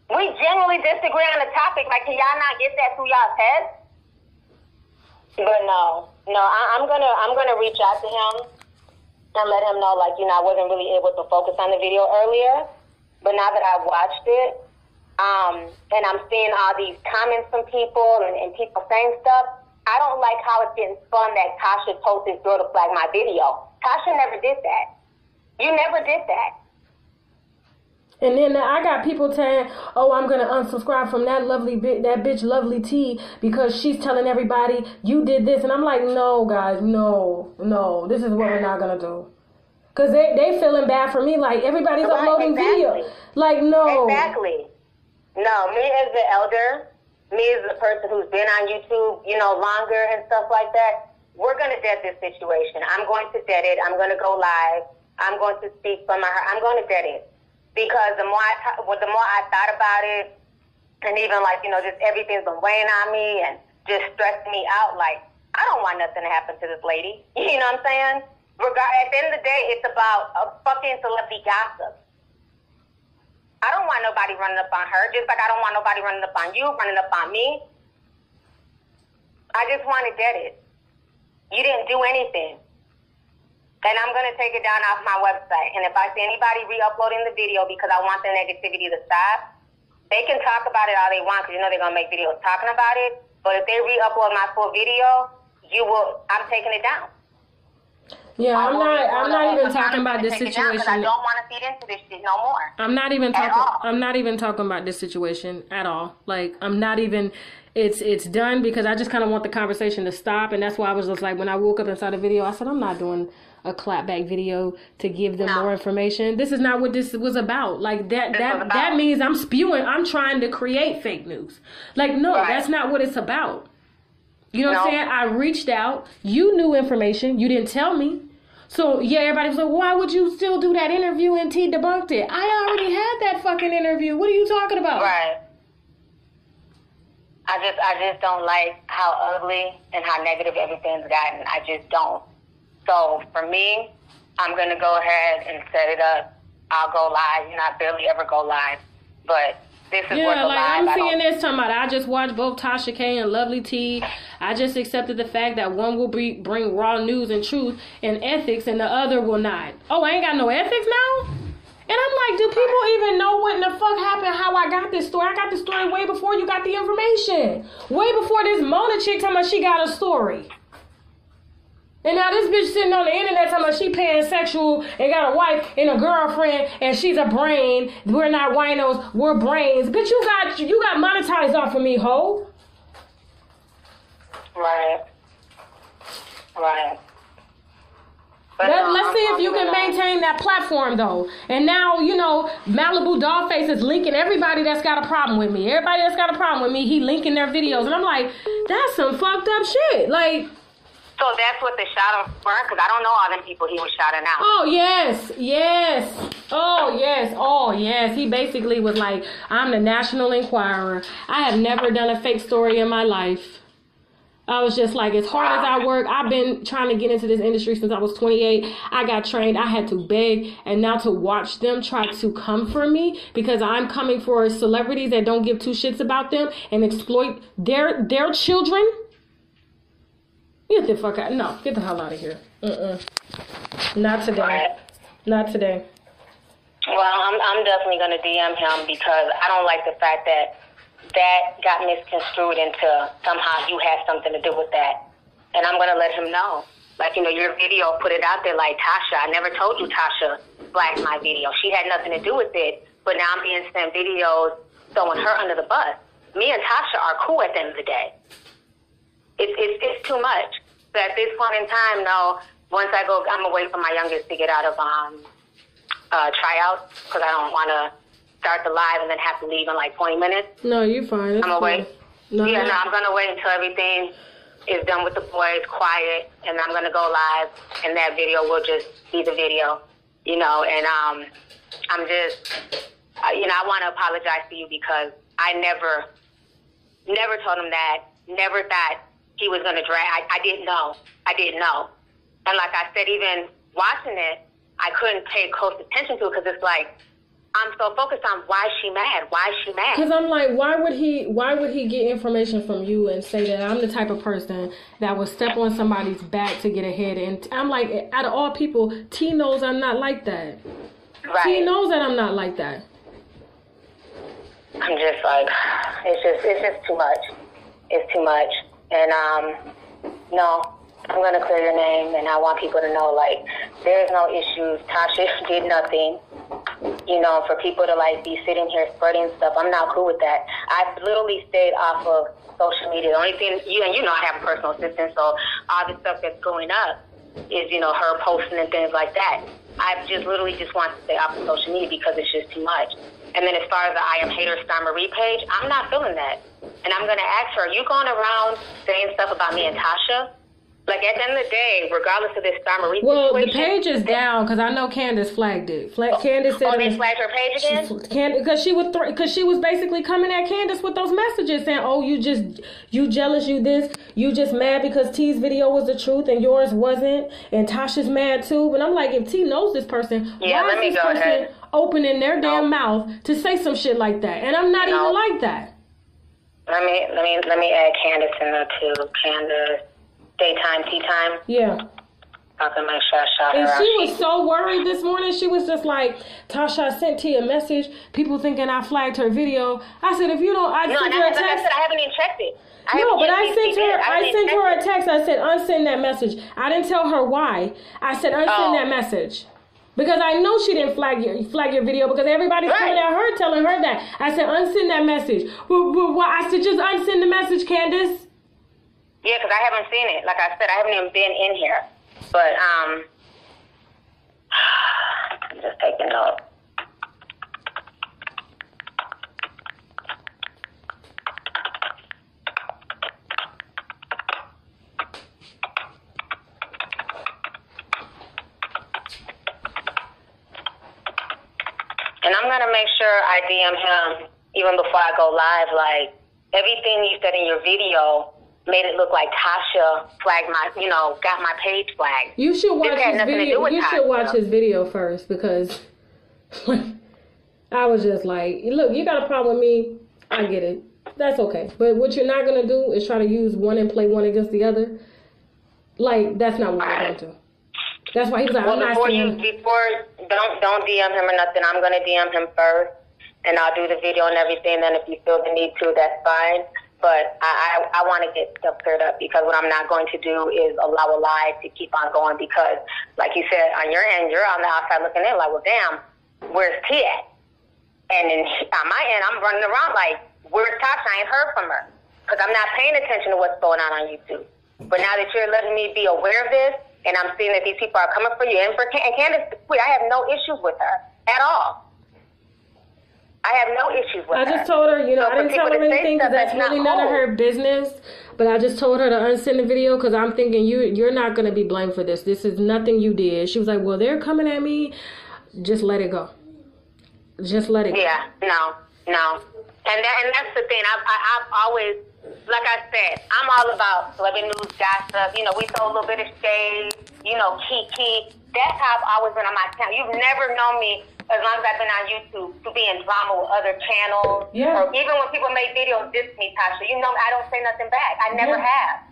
We genuinely disagree on the topic. Like, can y'all not get that through y'all's heads? But no, I'm gonna reach out to him and let him know, like, I wasn't really able to focus on the video earlier. But now that I've watched it, and I'm seeing all these comments from people and people saying stuff, I don't like how it's getting spun that Tasha told this girl to flag my video. Tasha never did that. You never did that. And then I got people saying, oh, I'm going to unsubscribe from that bitch LovelyTi because she's telling everybody you did this. And I'm like, no, guys, no, this is what we're not going to do. Because they feeling bad for me. Like, everybody's uploading video. Like, no. Exactly. No, me as the elder, me as the person who's been on YouTube, longer and stuff like that, we're going to dead this situation. I'm going to dead it. I'm going to go live. I'm going to speak from my heart. I'm going to dead it. Because the more I thought about it, and even like, just everything's been weighing on me and just stressing me out, like, I don't want nothing to happen to this lady. You know what I'm saying? At the end of the day, it's about a fucking celebrity gossip. I don't want nobody running up on her, just like I don't want nobody running up on you, running up on me. I just want to get it. You didn't do anything. And I'm going to take it down off my website. And if I see anybody re-uploading the video because I want the negativity to stop, they can talk about it all they want because they're going to make videos talking about it. But if they re-upload my full video, I'm taking it down. Yeah, I'm not even talking about this situation. I don't want to feed into this shit no more. I'm not even talking about this situation at all. Like, I'm not even. It's done because I just kind of want the conversation to stop, and that's why I was just like, when I woke up and saw the video, I said, I'm not doing a clapback video to give them more information. This is not what this was about. Like, that means I'm trying to create fake news. Like, no, That's not what it's about. You know what I'm saying? I reached out. You knew information. You didn't tell me. So, yeah, everybody was like, why would you still do that interview? And T debunked it. I already had that fucking interview. What are you talking about? Right. I just don't like how ugly and how negative everything's gotten. I just don't. So, for me, I'm going to go ahead and set it up. I'll go live. You know, I barely ever go live. But this is what the live. I'm seeing this talking about. I just watched both Tasha K and LovelyTi. I just accepted the fact that one will bring raw news and truth and ethics, and the other will not. Oh, I ain't got no ethics now? And I'm like, do people even know what in the fuck happened, how I got this story? I got the story way before you got the information. Way before this Mona chick talking about she got a story. And now this bitch sitting on the internet talking about she pansexual and got a wife and a girlfriend and she's a brain. We're not winos, we're brains. Bitch, you got monetized off of me, ho. Right. Let's see if you can maintain that platform, though. And now, you know, Malibu Dollface is linking everybody that's got a problem with me. Everybody that's got a problem with me, he linking their videos. And I'm like, that's some fucked up shit. Like... So that's what the shout-outs were? Because I don't know all them people he was shouting out. Oh, yes. Oh, yes. He basically was like, I'm the National Enquirer. I have never done a fake story in my life. I was just like, as hard as I work, I've been trying to get into this industry since I was 28. I got trained. I had to beg. And now to watch them try to come for me because I'm coming for celebrities that don't give two shits about them and exploit their children. Get the fuck out. No, get the hell out of here. Not today. Not today. Well, I'm definitely going to DM him because I don't like the fact that got misconstrued into somehow you had something to do with that. And I'm going to let him know. Like, you know, your video put it out there like, Tasha, I never told you Tasha blacked my video. She had nothing to do with it. But now I'm being sent videos throwing her under the bus. Me and Tasha are cool at the end of the day. It's too much. So at this point in time, no, once I go, I'm going to wait for my youngest to get out of tryouts because I don't want to start the live and then have to leave in like 20 minutes. No, you're fine. I'm going to wait. I'm going to wait until everything is done with the boys, quiet, and I'm going to go live, and that video will just be the video, you know, and I'm just, you know, I want to apologize to you because I never told him that, never thought he was going to drag. I didn't know. And like I said, even watching it, I couldn't pay close attention to it because it's like, I'm so focused on why she mad. Because I'm like, why would he get information from you and say that I'm the type of person that would step on somebody's back to get ahead? And I'm like, out of all people, T knows I'm not like that. Right. T knows that I'm not like that. I'm just like, it's just too much. It's too much. And no, I'm gonna clear your name, and I want people to know, like, there's no issues. Tasha did nothing. You know, for people to like be sitting here spreading stuff, I'm not cool with that. I've literally stayed off of social media. The only thing, you know, I have a personal assistant, so all the stuff that's going up is, you know, her posting and things like that. I just literally just want to stay off of social media because it's just too much. And then as far as the I Am Hater StarMarie page, I'm not feeling that. And I'm going to ask her, are you going around saying stuff about me and Tasha? Like, at the end of the day, regardless of this StarMarie situation... Well, the page is down, because I know Candace flagged it. Candace said... Oh, they flagged her page again? Because she was basically coming at Candace with those messages saying, oh, you jealous, you this, you just mad because T's video was the truth and yours wasn't, and Tasha's mad too. But I'm like, if T knows this person, why is this person opening their damn mouth to say some shit like that? And I'm not even like that. Let me add Candace in there too. Candace... Daytime, tea time? Yeah. I can make sure I shout her out. And she was so worried this morning. She was just like, Tasha, I sent T a message. People thinking I flagged her video. I said, if you don't... I sent her a text. Like I said, I haven't even checked it. I sent her a text. I said, unsend that message. I didn't tell her why. I said, unsend that message. Because I know she didn't flag your video because everybody's coming at her telling her that. I said, unsend that message. I said, just unsend the message, Candace. Yeah, because I haven't seen it. Like I said, I haven't even been in here. But, I'm just taking notes. I DM him, even before I go live, like, everything you said in your video made it look like Tasha flagged my, got my page flagged. You should watch his video. You should watch his video first, because I was just like, look, you got a problem with me. I get it. That's okay. But what you're not going to do is try to use one and play one against the other. Like, that's not what we're going to do. That's why he was like, don't DM him or nothing. I'm going to DM him first, and I'll do the video and everything. Then if you feel the need to, that's fine. But I want to get stuff cleared up, because what I'm not going to do is allow a lie to keep on going, because, like you said, on your end, you're on the outside looking in like, well, damn, where's T at? And then on my end, I'm running around like, where's Tasha? I ain't heard from her, because I'm not paying attention to what's going on YouTube. But now that you're letting me be aware of this, and I'm seeing that these people are coming for you, and Candace, I have no issues with her at all. I have no issues with her. I just told her, I didn't tell her anything, because that's really none of her business. But I just told her to unsend the video, because I'm thinking you're not going to be blamed for this. This is nothing you did. She was like, well, they're coming at me. Just let it go. Just let it go. Yeah, no. And that's the thing. I've always, like I said, I'm all about celebrity news, gossip. We throw a little bit of shade, kiki. That's how I've always been on my channel. You've never known me, as long as I've been on YouTube, to be in drama with other channels. Yeah. Or even when people make videos diss me, Tasha, I don't say nothing back. I never have.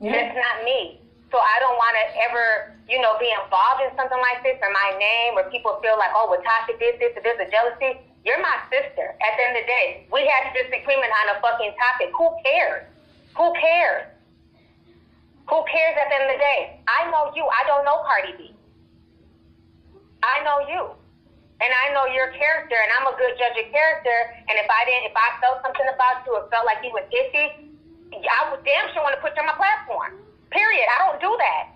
Yeah. That's not me. So I don't want to ever, be involved in something like this, or my name, or people feel like, oh, well, Tasha did this, or there's a jealousy. You're my sister. At the end of the day, we had a disagreement on a fucking topic. Who cares? Who cares? Who cares at the end of the day? I know you. I don't know Cardi B. I know you. And I know your character, and I'm a good judge of character. And if I felt something about you or felt like you was iffy, I would damn sure want to put you on my platform. Period. I don't do that.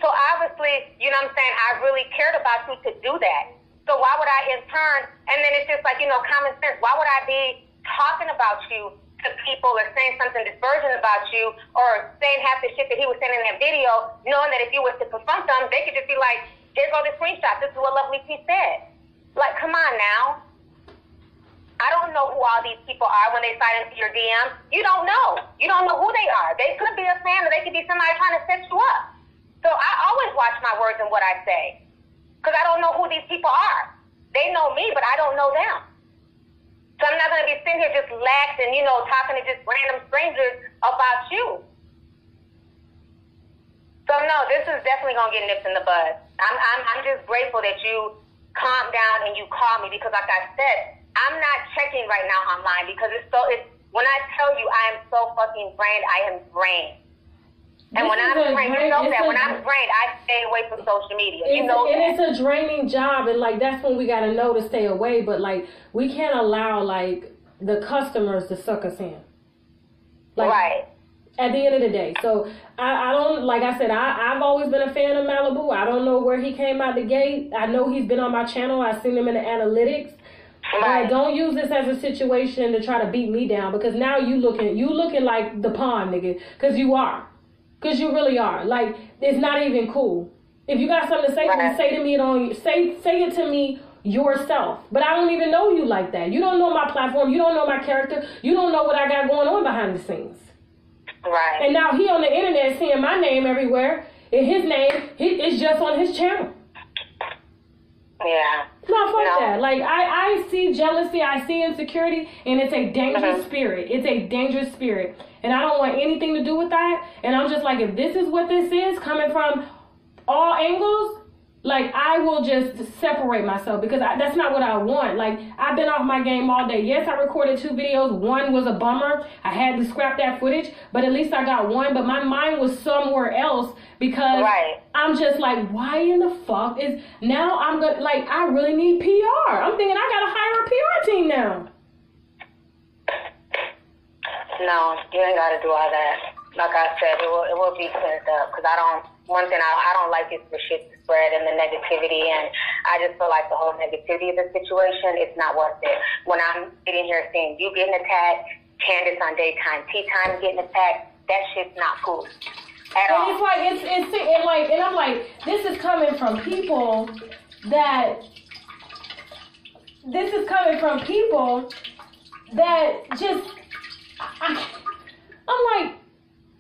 So obviously, I really cared about you to do that. So why would I in turn, and then it's just like, common sense, why would I be talking about you to people, or saying something disparaging about you, or saying half the shit that he was saying in that video, knowing that if you was to confront them, they could just be like, here go the screenshot. This is what LovelyTi said. Like, come on now. I don't know who all these people are when they slide into your DM. You don't know. You don't know who they are. They could be a fan, or they could be somebody trying to set you up. So I always watch my words and what I say, because I don't know who these people are. They know me, but I don't know them. So I'm not going to be sitting here just lax and, talking to just random strangers about you. So no, this is definitely going to get nipped in the bud. I'm just grateful that you calmed down and you called me, because like I said, I'm not checking right now online, because it's when I tell you I am so fucking drained, I am drained. And when I'm drained, when I'm drained, I stay away from social media. And it's a draining job, and that's when we gotta know to stay away. But we can't allow the customers to suck us in. Right. At the end of the day. So I don't, like I said, I've always been a fan of Malibu. I don't know where he came out the gate. I know he's been on my channel. I've seen him in the analytics. Right. But don't use this as a situation to try to beat me down, because now you looking like the pawn, nigga. Because you are. Because you really are. It's not even cool. If you got something to say, right, say to me say it to me yourself. But I don't even know you like that. You don't know my platform. You don't know my character. You don't know what I got going on behind the scenes. Right. And now he on the internet seeing my name everywhere, and his name is just on his channel. Yeah. No, fuck that. I see jealousy, I see insecurity, and it's a dangerous spirit. It's a dangerous spirit. And I don't want anything to do with that. And I'm just like, if this is what this is, coming from all angles, I will just separate myself, because that's not what I want. I've been off my game all day. Yes, I recorded 2 videos. One was a bummer. I had to scrap that footage, but at least I got one. But my mind was somewhere else, because right, I'm just like, why in the fuck is, now I'm going to, I really need PR. I'm thinking I got to hire a PR team now. No, you ain't got to do all that. Like I said, it will be cleared up, because one thing I don't like is for shit to spread and the negativity, and I just feel like the whole negativity of the situation, it's not worth it. When I'm sitting here seeing you getting attacked, Candace on daytime, tea time getting attacked, that shit's not cool at all. And and I'm like, this is coming from people that this is coming from people that just, I'm like,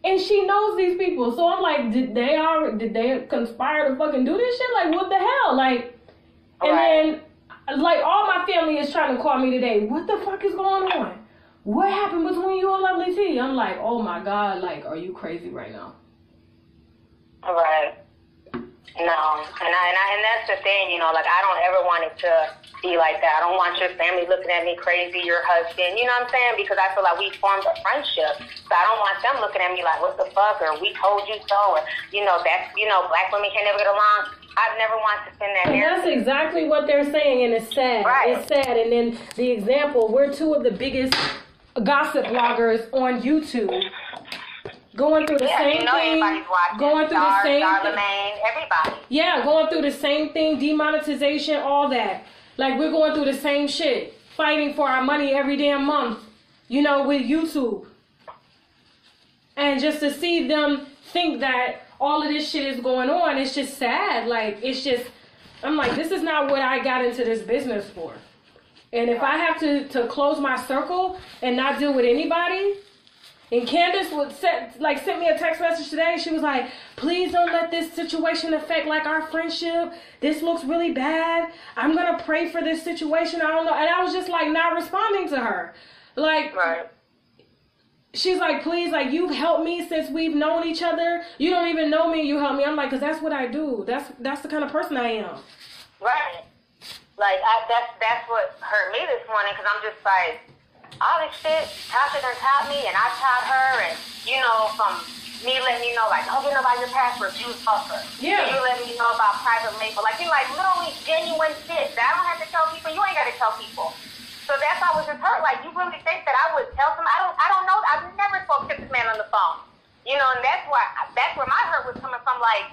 and she knows these people, so I'm like, did they conspire to fucking do this shit? Like, what the hell? Like, and then, like, all my family is trying to call me today. What the fuck is going on? What happened between you and LovelyTi? I'm like, oh my God, like, are you crazy right now? Right. No, and that's the thing, you know, like, I don't ever want it to be like that. I don't want your family looking at me crazy, your husband, you know what I'm saying? Because I feel like we formed a friendship, so I don't want them looking at me like, what the fuck, or we told you so, or, you know, that's, you know, black women can never get along. I've never wanted to send that. And that's exactly what they're saying, and it's sad. Right. It's sad. And then the example, we're two of the biggest gossip bloggers on YouTube. Going through the same thing. Going through the same thing. Everybody. Yeah, going through the same thing, demonetization, all that. Like, we're going through the same shit. Fighting for our money every damn month, you know, with YouTube. And just to see them think that all of this shit is going on, it's just sad. Like, it's just, I'm like, this is not what I got into this business for. And if I have to close my circle and not deal with anybody. And Candace sent me a text message today. She was like, please don't let this situation affect, like, our friendship. This looks really bad. I'm going to pray for this situation. I don't know. And I was just, like, not responding to her. Like, right. She's like, please, like, you've helped me since we've known each other. You don't even know me. You help me. I'm like, because that's what I do. That's the kind of person I am. Right. Like, that's what hurt me this morning, because I'm just like, all this shit, Tasha done taught me, and I taught her, and, you know, from me letting you know, like, don't get nobody your password, you fucker. Yeah. And you letting me know about private label. Like, you like, literally genuine shit that I don't have to tell people, you ain't got to tell people. So that's why I was just hurt. Like, you really think that I would tell somebody? I don't know. I've never spoke to this man on the phone. You know, and that's where my hurt was coming from. Like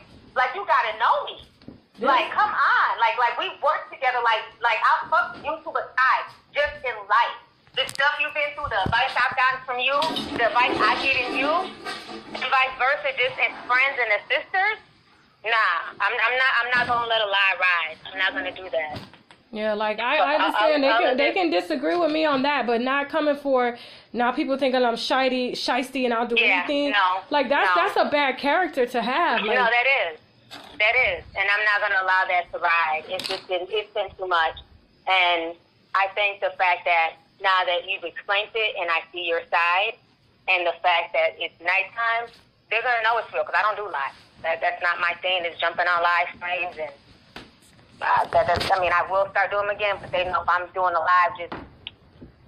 you got to know me. Yeah. Like, come on. Like we work together. Like I'll fuck you to a side just in life. The stuff you've been through, the advice I've gotten from you, the advice I get in you, and vice versa, just as friends and as sisters. Nah, I'm not gonna let a lie ride. I'm not gonna do that. Yeah, like I understand they can disagree with me on that, but not coming for now. People thinking I'm shysty and I'll do anything. No, like that's a bad character to have. Like, no, that is, and I'm not gonna allow that to ride. It's been too much, and I think the fact that now that you've explained it and I see your side, and the fact that it's nighttime, they're gonna know it's real because I don't do live. That's not my thing. Is jumping on live streams and. I will start doing them again, but they know if I'm doing a live, just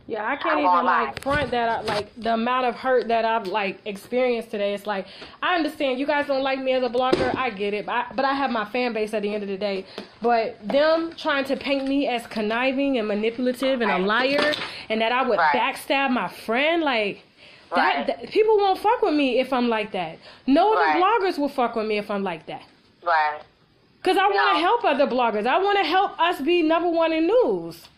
yeah, I can't even like front that. Like the amount of hurt that I've like experienced today. It's like I understand you guys don't like me as a blogger. I get it, but I have my fan base at the end of the day. But them trying to paint me as conniving and manipulative and a liar, and that I would backstab my friend, like that people won't fuck with me if I'm like that. No other bloggers will fuck with me if I'm like that. Right. Because I want to help other bloggers. I want to help us be number one in news.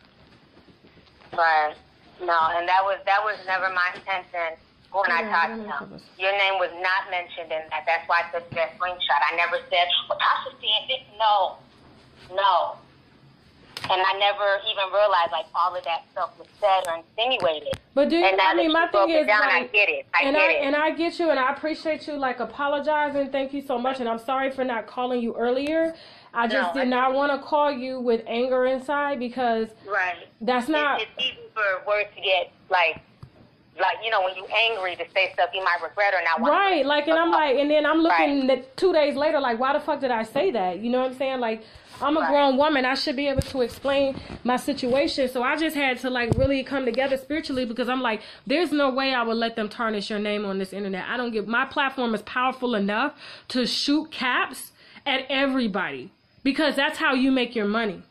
Right. No, and that was never my intention when I talked to him. Your name was not mentioned in that. That's why I took that screenshot. I never said, well, Tasha said this. No. And I never even realized, like, all of that stuff was said or insinuated. But do you, and I mean, my thing is, like, I get it. And I get you, and I appreciate you, like, apologizing. Thank you so much, and I'm sorry for not calling you earlier. I just did not want to call you with anger inside because that's not... It's easy for words to get, like, you know, when you angry to say stuff you might regret or not want to. Right, like, and I'm like, and then I'm looking 2 days later, like, why the fuck did I say that? You know what I'm saying? Like, I'm a grown woman. I should be able to explain my situation. So I just had to, like, really come together spiritually because I'm like, there's no way I would let them tarnish your name on this internet. I don't give... My platform is powerful enough to shoot caps at everybody because that's how you make your money.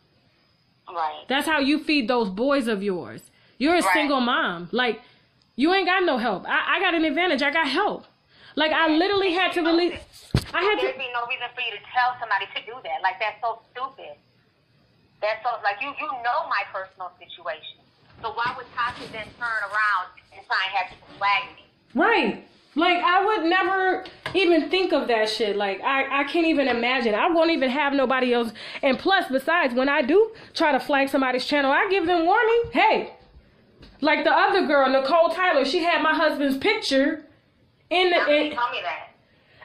Right. That's how you feed those boys of yours. You're a single mom. Like, you ain't got no help. I got an advantage. I got help. Like, I literally had to release... There'd be no reason for you to tell somebody to do that. Like, that's so stupid. That's so, like, you know my personal situation. So why would Tasha then turn around and try and have people flag me? Right. Like, I would never... even think of that shit. Like, I can't even imagine. I won't even have nobody else. And plus, besides, when I do try to flag somebody's channel, I give them warning. Hey, like the other girl, Nicole Tyler, she had my husband's picture in the... Tell me that.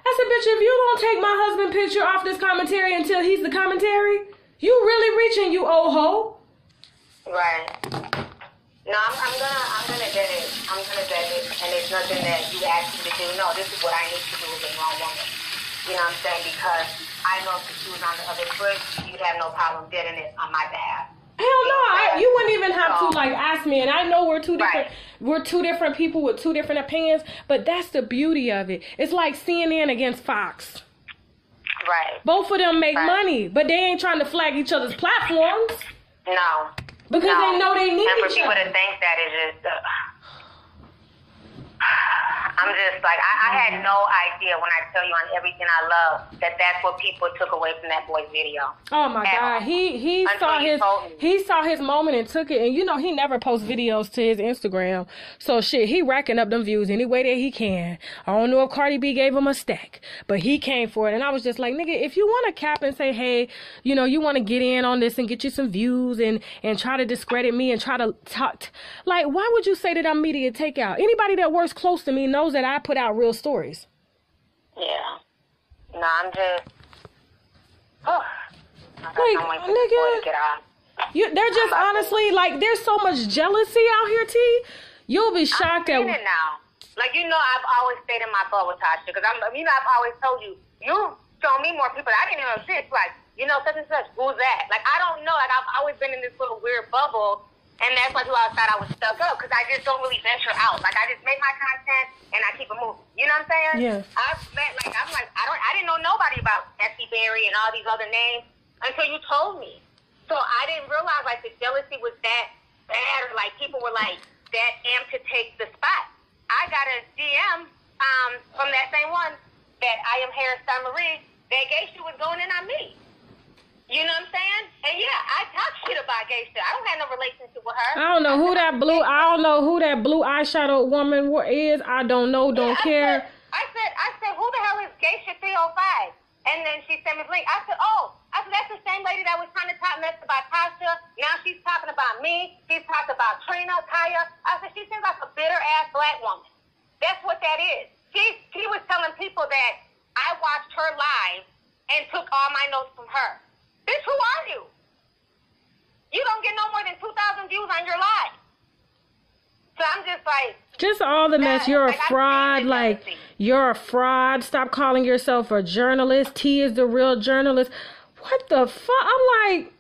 I said, bitch, if you don't take my husband's picture off this commentary until he's the commentary, you really reaching, you old hoe. Right. No, I'm gonna get it. I'm gonna get it, and it's nothing that you asked me to do. No, this is what I need to do as a grown woman. You know what I'm saying? Because I know if she was on the other foot, you'd have no problem getting it on my behalf. Hell no, you wouldn't even have to like ask me. And I know we're two different people with two different opinions, but that's the beauty of it. It's like CNN against Fox. Right. Both of them make money, but they ain't trying to flag each other's platforms. No. Because they know they need and for each people other. to think that is just... I'm just like, I had no idea when I tell you on everything I love that that's what people took away from that boy's video. Oh my God, he saw his moment and took it, and you know he never posts videos to his Instagram, so shit, he racking up them views any way that he can. I don't know if Cardi B gave him a stack, but he came for it, and I was just like, nigga, if you want to cap and say, hey, you know, you want to get in on this and get you some views and try to discredit me and try to talk, like, why would you say that I'm media takeout? Anybody that works close to me knows that I put out real stories. Yeah. No, I'm just... Oh. Like, nigga, they're just honestly, like, there's so much jealousy out here, T. You'll be shocked at... it now. Like, you know, I've always stayed in my butt with Tasha, because I've always told you, you show me more people. I didn't even know shit. Like, you know, such and such, who's that? Like, I don't know. Like, I've always been in this little weird bubble. And that's why people always thought I was stuck up, because I just don't really venture out. Like, I just make my content, and I keep it moving. You know what I'm saying? Yeah. I didn't know nobody about S.C. Berry and all these other names until you told me. So I didn't realize, like, the jealousy was that bad, or, like, people were, like, that amped to take the spot. I got a DM from that same one that I am here, StarMarie, that gay shit was going in on me. You know what I'm saying? And yeah, I talk shit about gay shit. I don't have no relationship with her. I don't know who that blue eyeshadow woman is. I don't know, don't care. I said, who the hell is gay shit 305? And then she sent me the link. I said, that's the same lady that was trying to talk mess about Tasha. Now she's talking about me. She's talking about Trina, Kaya. I said, she seems like a bitter ass black woman. That's what that is. She was telling people that I watched her live and took all my notes from her. Bitch, who are you? You don't get no more than 2,000 views on your live. So I'm just like... Just all the mess. You're a fraud. Like, you're a fraud. Stop calling yourself a journalist. T is the real journalist. What the fuck? I'm like...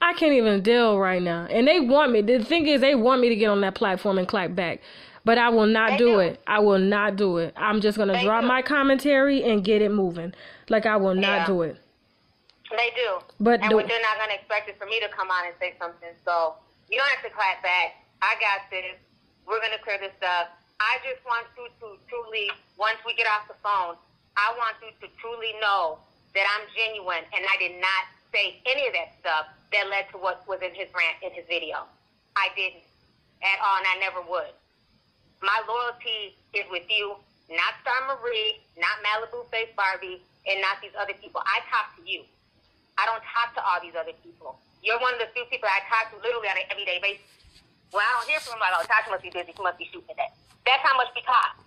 I can't even deal right now. And they want me. The thing is, they want me to get on that platform and clap back. But I will not do it. I will not do it. I'm just going to drop my commentary and get it moving. Like, I will not do it. They do. But they're not going to expect it for me to come on and say something. So you don't have to clap back. I got this. We're going to clear this up. I just want you to truly, once we get off the phone, I want you to truly know that I'm genuine and I did not say any of that stuff that led to what was in his rant, in his video. I didn't at all, and I never would. My loyalty is with you, not StarMarie, not Malibu Face Barbie, and not these other people. I talk to you. I don't talk to all these other people. You're one of the few people I talk to literally on an everyday basis. Well, I don't hear from them like, Tasha must be busy. She must be shooting today. That's how much we talk.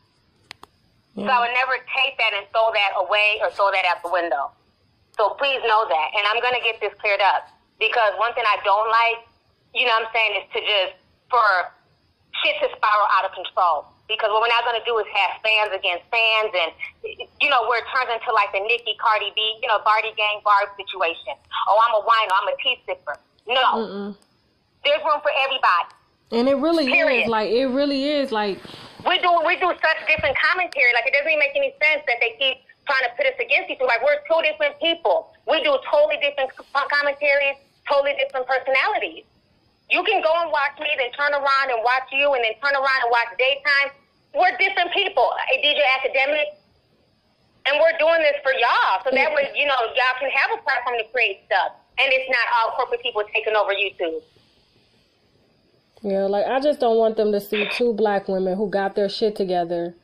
Yeah. So I would never take that and throw that away or throw that out the window. So please know that. And I'm going to get this cleared up. Because one thing I don't like, you know what I'm saying, is to just, for shit to spiral out of control. Because what we're not going to do is have fans against fans and, you know, where it turns into like the Nicki, Cardi B, you know, Barty Gang Barb situation. Oh, I'm a wino, I'm a tea sipper. No. There's room for everybody. And it really is. Like, it really is. Like, we do such different commentary. Like, it doesn't even make any sense that they keep trying to put us against each other. Like, we're two different people. We do totally different commentaries, totally different personalities. You can go and watch me, then turn around and watch you, and then turn around and watch Daytime. We're different people. A DJ Academic, and we're doing this for y'all. So that way, you know, y'all can have a platform to create stuff. And it's not all corporate people taking over YouTube. Yeah, like, I just don't want them to see two black women who got their shit together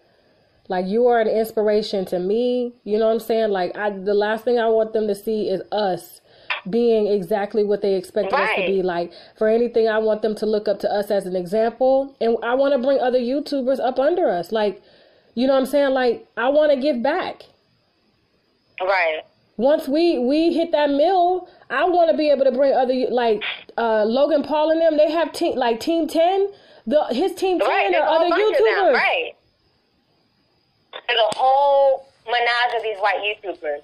Like, you are an inspiration to me. You know what I'm saying? Like, the last thing I want them to see is us being exactly what they expected us to be. Like, for anything, I want them to look up to us as an example. And I want to bring other YouTubers up under us. Like, you know what I'm saying? Like, I want to give back. Right. Once we hit that mill, I want to be able to bring other, like, Logan Paul and them. They have Team 10. His Team 10 are other YouTubers. Right. There's a whole menage of these white YouTubers.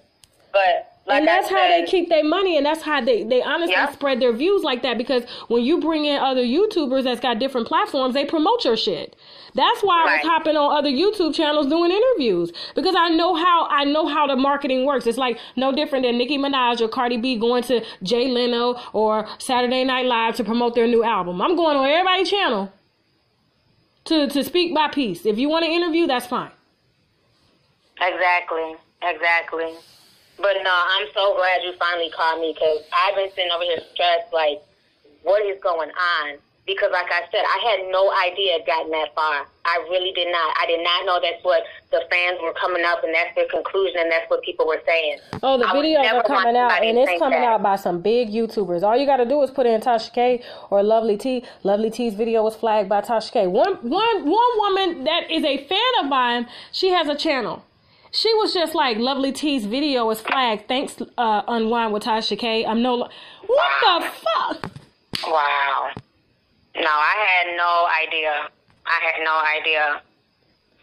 But like, and that's how they keep their money, and that's how they honestly spread their views like that, because when you bring in other YouTubers that's got different platforms, they promote your shit. That's why I was hopping on other YouTube channels doing interviews, because I know how the marketing works. It's like no different than Nicki Minaj or Cardi B going to Jay Leno or Saturday Night Live to promote their new album. I'm going on everybody's channel to speak my piece. If you want to interview, that's fine. Exactly. But no, I'm so glad you finally called me, because I've been sitting over here stressed, like, what is going on? Because like I said, I had no idea it gotten that far. I really did not. I did not know that's what the fans were coming up, and that's their conclusion, and that's what people were saying. Oh, the videos are coming out, and it's coming out by some big YouTubers. All you got to do is put in Tasha K or LovelyTi. LovelyTi's video was flagged by Tasha K. One woman that is a fan of mine, she has a channel. She was just like, LovelyTi's video is flagged. Thanks, Unwind with Tasha K. What the fuck? Wow. No, I had no idea.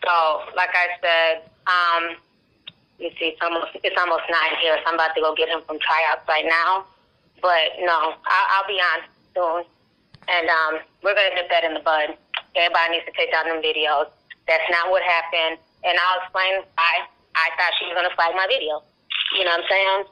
So, like I said, you see, it's almost 9 here, so I'm about to go get him from tryouts right now. But no, I'll be on soon, and we're gonna nip that in the bud. Everybody needs to take down them videos. That's not what happened, and I'll explain why. I thought she was going to flag my video. You know what I'm saying?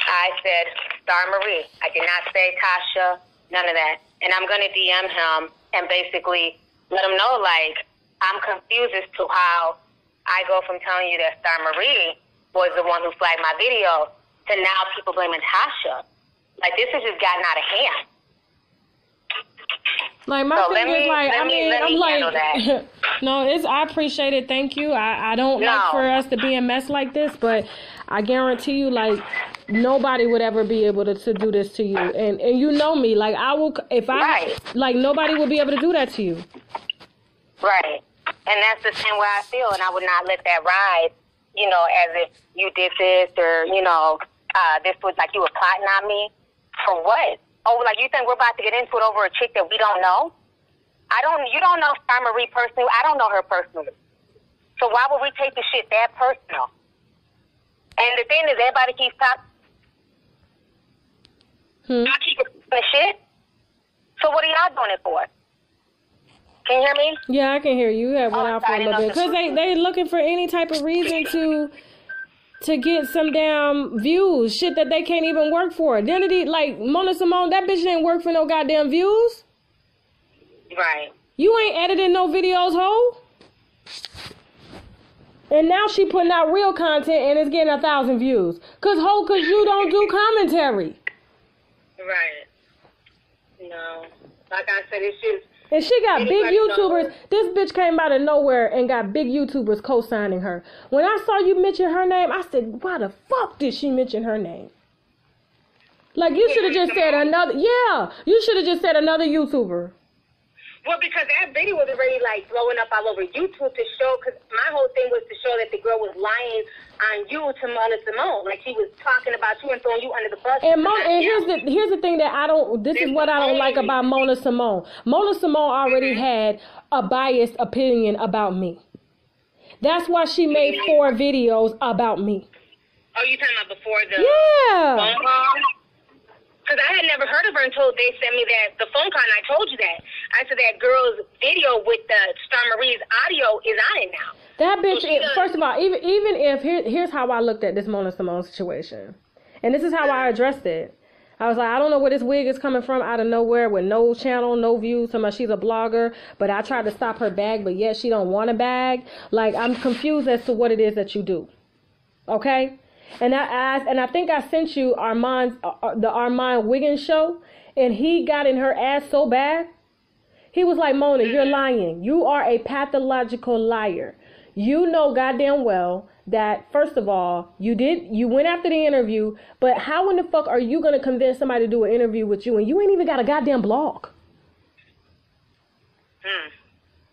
I said StarMarie. I did not say Tasha, none of that. And I'm going to DM him and basically let him know, like, I'm confused as to how I go from telling you that StarMarie was the one who flagged my video to now people blaming Tasha. Like, this has just gotten out of hand. Like, my thing is, like, I'm like, no, I appreciate it. Thank you. I don't like for us to be a mess like this, but I guarantee you, like, nobody would ever be able to do this to you. And you know me, like, like, nobody would be able to do that to you. Right. And that's the same way I feel, and I would not let that ride, you know, as if you did this or, you know, this was like you were plotting on me. For what? Oh, like, you think we're about to get into it over a chick that we don't know? You don't know StarMarie personally. I don't know her personally. So why would we take the shit that personal? And the thing is, everybody keeps talking. Y'all keep the shit. So what are y'all doing it for? Can you hear me? Yeah, I can hear you. You have went out for a little bit. Because they looking for any type of reason to get some damn views. Shit that they can't even work for. Identity, like Mona Simone, that bitch didn't work for no goddamn views. Right. You ain't editing no videos, ho. And now she putting out real content and it's getting 1,000 views. Cause you don't do commentary. Right. No. Like I said, it's just... And she got big YouTubers. This bitch came out of nowhere and got big YouTubers co-signing her. When I saw you mention her name, I said, why the fuck did she mention her name? Like, you should have just said another... Yeah, you should have just said another YouTuber. Well, because that video was already, like, blowing up all over YouTube to show... Because my whole thing was to show that the girl was lying on you to Mona Simone. Like, she was talking about you and throwing you under the bus. And here's the thing that I don't... This is what I don't like about Mona Simone. Mona Simone already had a biased opinion about me. That's why she made 4 videos about me. Oh, you talking about before the... Yeah. Phone call? Because I had never heard of her until they sent me the phone call, and I told you that. I said that girl's video with the StarMarie's audio is on it now. That bitch, first of all, even if, here's how I looked at this Mona Simone situation. And this is how I addressed it. I was like, I don't know where this wig is coming from out of nowhere with no channel, no views. She's a blogger, but I tried to stop her bag, but yet she don't want a bag. Like, I'm confused as to what it is that you do. Okay? And I think I sent you the Armand Wiggins show, and he got in her ass so bad. He was like, Mona, you're lying. You are a pathological liar. you know goddamn well that, first of all, you went after the interview, but how in the fuck are you going to convince somebody to do an interview with you and you ain't even got a goddamn blog?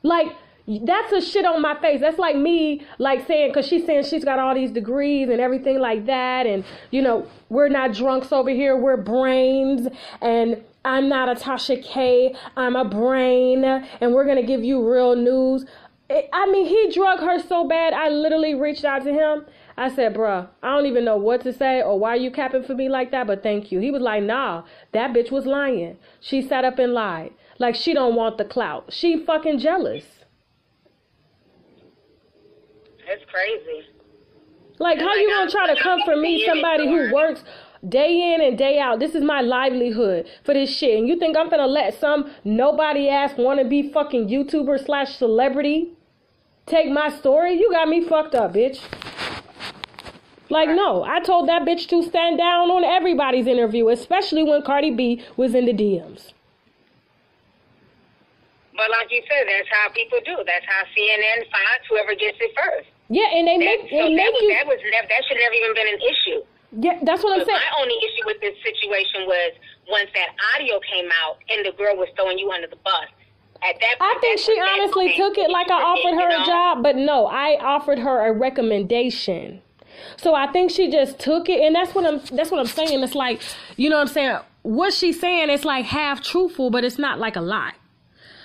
Like, that's a shit on my face. That's like me, like, saying, because she's saying she's got all these degrees and everything like that, and, you know, we're not drunks over here, we're brains, and I'm not a Tasha K, I'm a brain, and we're going to give you real news. I mean, he drug her so bad, I literally reached out to him. I said, bruh, I don't even know what to say or why you capping for me like that, but thank you. He was like, nah, that bitch was lying. She sat up and lied. Like, she don't want the clout. She fucking jealous. It's crazy. Like, how you gonna try to come for me, somebody who works day in and day out? This is my livelihood for this shit. And you think I'm gonna let some nobody ass wannabe fucking YouTuber / celebrity take my story? You got me fucked up, bitch. Like, no, I told that bitch to stand down on everybody's interview, especially when Cardi B was in the DMs. But like you said, that's how people do. That's how CNN finds whoever gets it first. Yeah, and that should never even been an issue. Yeah, that's what I'm saying. My only issue with this situation was once that audio came out and the girl was throwing you under the bus. At that point, I think she honestly took it like I offered her a job, but no, I offered her a recommendation. So I think she just took it, and that's what I'm saying. It's like, you know what I'm saying? What she's saying is like half truthful, but it's not like a lie.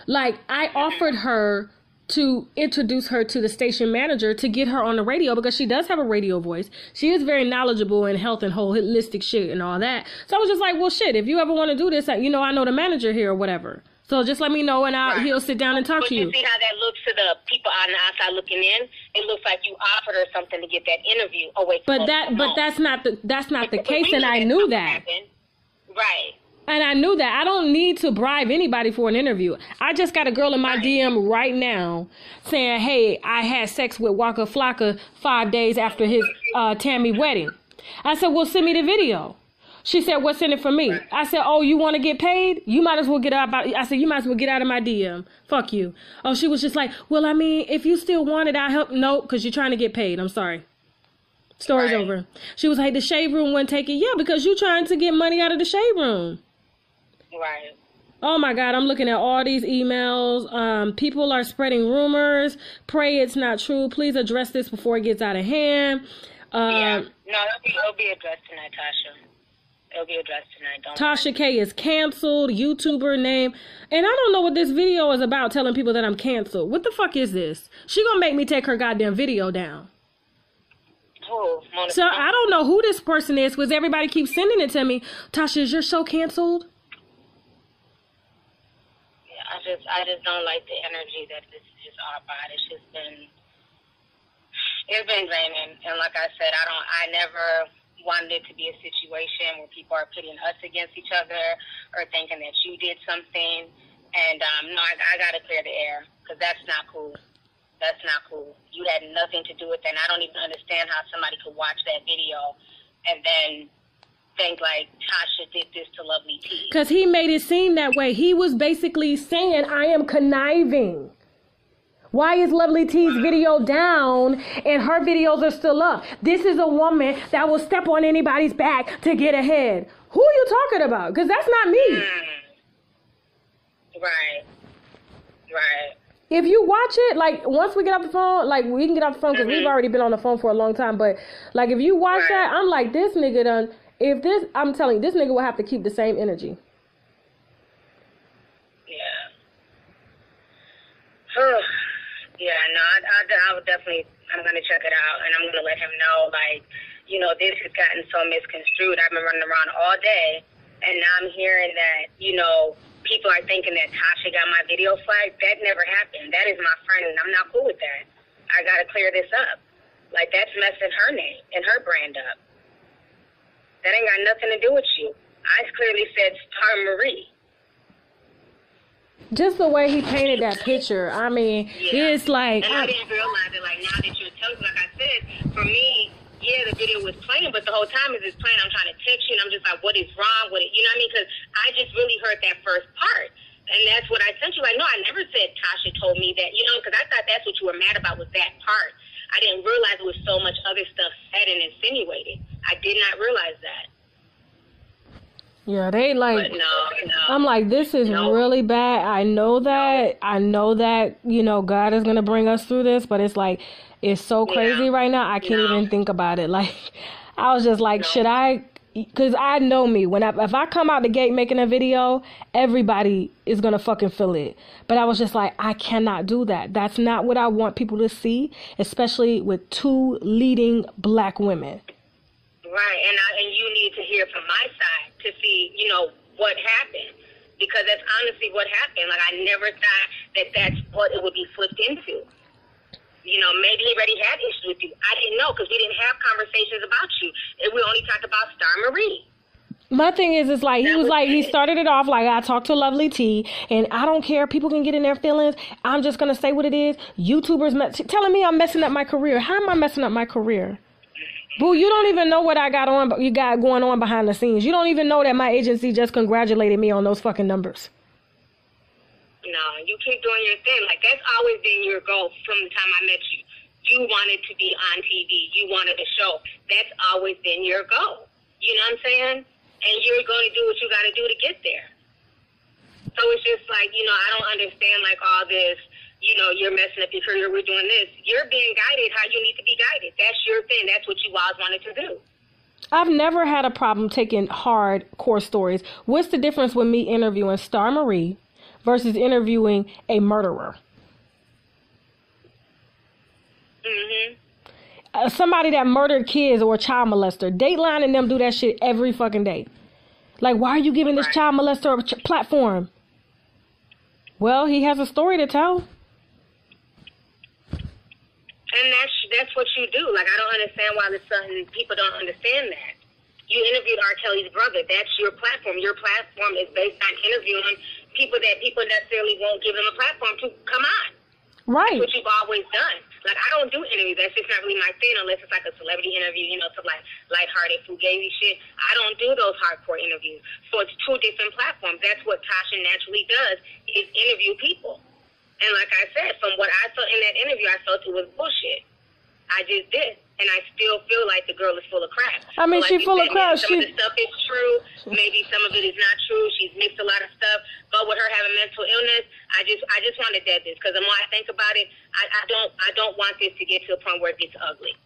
Like, I offered her to introduce her to the station manager to get her on the radio because she does have a radio voice. She is very knowledgeable in health and holistic shit and all that. So I was just like, well, shit, if you ever want to do this, you know, I know the manager here or whatever. So just let me know and he'll sit down and talk to you. But you see how that looks to the people on the outside looking in? It looks like you offered her something to get that interview away from that's not the case, and I knew that. Right. And I knew that. I don't need to bribe anybody for an interview. I just got a girl in my DM right now saying, hey, I had sex with Waka Flocka 5 days after his Tammy wedding. I said, well, send me the video. She said, what's in it for me? I said, oh, you want to get paid? You might as well get out. I said, you might as well get out of my DM. Fuck you. Oh, she was just like, well, I mean, if you still want it, I'll help. No, because you're trying to get paid. I'm sorry. Story's over. She was like, the shade room wouldn't take it. Yeah, because you're trying to get money out of the shade room. Right. Oh my God, I'm looking at all these emails. People are spreading rumors. Pray it's not true. Please address this before it gets out of hand. No, it'll be addressed tonight, Tasha. It'll be addressed tonight. Don't Tasha K is canceled. YouTuber name. And I don't know what this video is about, telling people that I'm canceled. What the fuck is this? She gonna make me take her goddamn video down. So I don't know who this person is because everybody keeps sending it to me. Tasha, is your show canceled? I just don't like the energy that this is all about. It's been draining, and like I said, I never wanted it to be a situation where people are pitting us against each other or thinking that you did something. And no, I gotta clear the air because that's not cool. That's not cool. You had nothing to do with that. And I don't even understand how somebody could watch that video and then think like Tasha did this to LovelyTi. Because he made it seem that way. He was basically saying, I am conniving. Why is LovelyTi's video down and her videos are still up? This is a woman that will step on anybody's back to get ahead. Who are you talking about? Because that's not me. Right. If you watch it, like, once we get off the phone, like, we can get off the phone because we've already been on the phone for a long time. But, like, if you watch that, I'm like, this nigga done... I'm telling you, this nigga will have to keep the same energy. Yeah. I would definitely, I'm going to check it out, and I'm going to let him know, like, you know, this has gotten so misconstrued. I've been running around all day, and now I'm hearing that, you know, people are thinking that Tasha got my video flagged. That never happened. That is my friend, and I'm not cool with that. I got to clear this up. Like, that's messing her name and her brand up. That ain't got nothing to do with you. I clearly said StarMarie. Just the way he painted that picture. I mean, it's like... And I didn't realize it. Like, now that you're telling me, like I said, for me, yeah, the video was playing, but the whole time as it's playing, I'm trying to text you, and I'm just like, what is wrong with it? You know what I mean? Because I just really heard that first part. And that's what I sent you. Like, no, I never said Tasha told me that, you know, because I thought that's what you were mad about was that part. I didn't realize there was so much other stuff said and insinuated. I did not realize that. Yeah, they like, but no. I'm like, this is really bad. I know that, you know, God is going to bring us through this, but it's like, it's so crazy right now. I can't even think about it. Like, I was just like, should I, because I know me. If I come out the gate making a video, everybody is going to fucking feel it. But I was just like, I cannot do that. That's not what I want people to see, especially with two leading black women. Right, and you need to hear from my side to see, you know, what happened. Because that's honestly what happened. Like, I never thought that that's what it would be flipped into. You know, maybe he already had issues with you. I didn't know because we didn't have conversations about you. And we only talked about StarMarie. My thing is, it's like, he started it off like, I talked to LovelyTi, and I don't care. People can get in their feelings. I'm just going to say what it is. YouTubers telling me I'm messing up my career. How am I messing up my career? Boo, you don't even know what I got going on behind the scenes. You don't even know that my agency just congratulated me on those fucking numbers. No, you keep doing your thing. Like, that's always been your goal from the time I met you. You wanted to be on TV. You wanted a show. That's always been your goal. You know what I'm saying? And you're going to do what you got to do to get there. So it's just like, you know, I don't understand, like, all this, you know, you're messing up your career, we're doing this. You're being guided how you need to be guided. That's your thing. That's what you always wanted to do. I've never had a problem taking hardcore stories. What's the difference with me interviewing StarMarie versus interviewing a murderer? Mm-hmm. Somebody that murdered kids or a child molester. Dateline and them do that shit every fucking day. Like, why are you giving this child molester a platform? Well, he has a story to tell. And that's what you do. Like, I don't understand why people don't understand that. You interviewed R. Kelly's brother. That's your platform. Your platform is based on interviewing people that people necessarily won't give them a platform to come on. Right. That's what you've always done. Like, I don't do interviews. That's just not really my thing unless it's like a celebrity interview, you know, some like lighthearted, fugazi shit. I don't do those hardcore interviews. So it's two different platforms. That's what Tasha naturally does, is interview people. And like I said, from what I saw in that interview, I felt it was bullshit. I just did. And I still feel like the girl is full of crap. I mean, she's full of crap. Some of the stuff is true. Maybe some of it is not true. She's mixed a lot of stuff. But with her having mental illness, I just want to dead this. Because the more I think about it, I don't want this to get to a point where it gets ugly.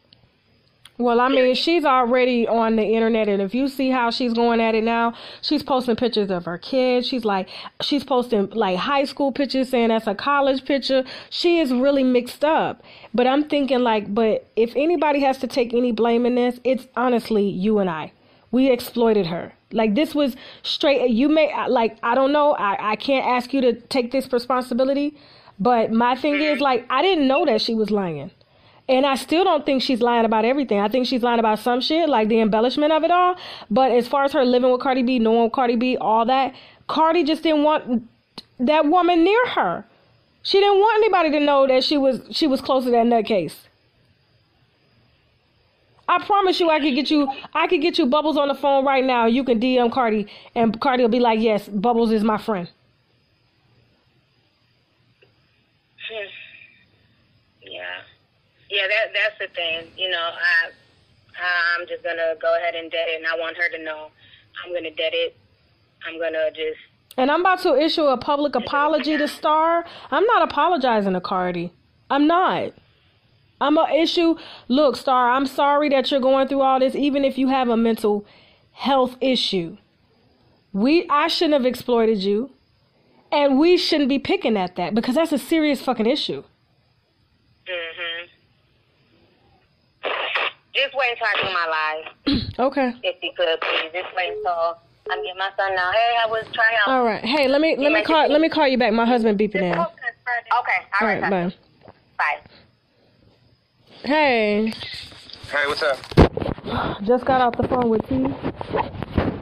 Well, I mean, she's already on the internet, and if you see how she's going at it now, she's posting pictures of her kids. She's posting like high school pictures saying that's a college picture. She is really mixed up. But I'm thinking like, but if anybody has to take any blame in this, it's honestly you and I. We exploited her. Like, this was straight. You may, like, I don't know. I can't ask you to take this responsibility. But my thing is, like, I didn't know that she was lying. And I still don't think she's lying about everything. I think she's lying about some shit, like the embellishment of it all. But as far as her living with Cardi B, knowing Cardi B, all that, Cardi just didn't want that woman near her. She didn't want anybody to know that she was close to that nutcase. I promise you, I could get you Bubbles on the phone right now. You can DM Cardi, and Cardi will be like, "Yes, Bubbles is my friend." Yeah, that's the thing. You know, I'm just going to go ahead and dead it, and I want her to know I'm going to dead it. I'm going to just... And I'm about to issue a public apology to Star. I'm not apologizing to Cardi. I'm not. I'm going to issue... Look, Star, I'm sorry that you're going through all this, even if you have a mental health issue. I shouldn't have exploited you, and we shouldn't be picking at that, because that's a serious fucking issue. Mm-hmm. Just wait until I do my live. Okay. If you could, please. Just wait until I'm getting my son now. Hey, I was trying out. All right. Hey, let me call you back. My husband beeping in. Okay. All right. Bye. Bye. Hey. Hey, what's up? Just got off the phone with T.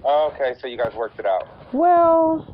Oh, okay, so you guys worked it out. Well,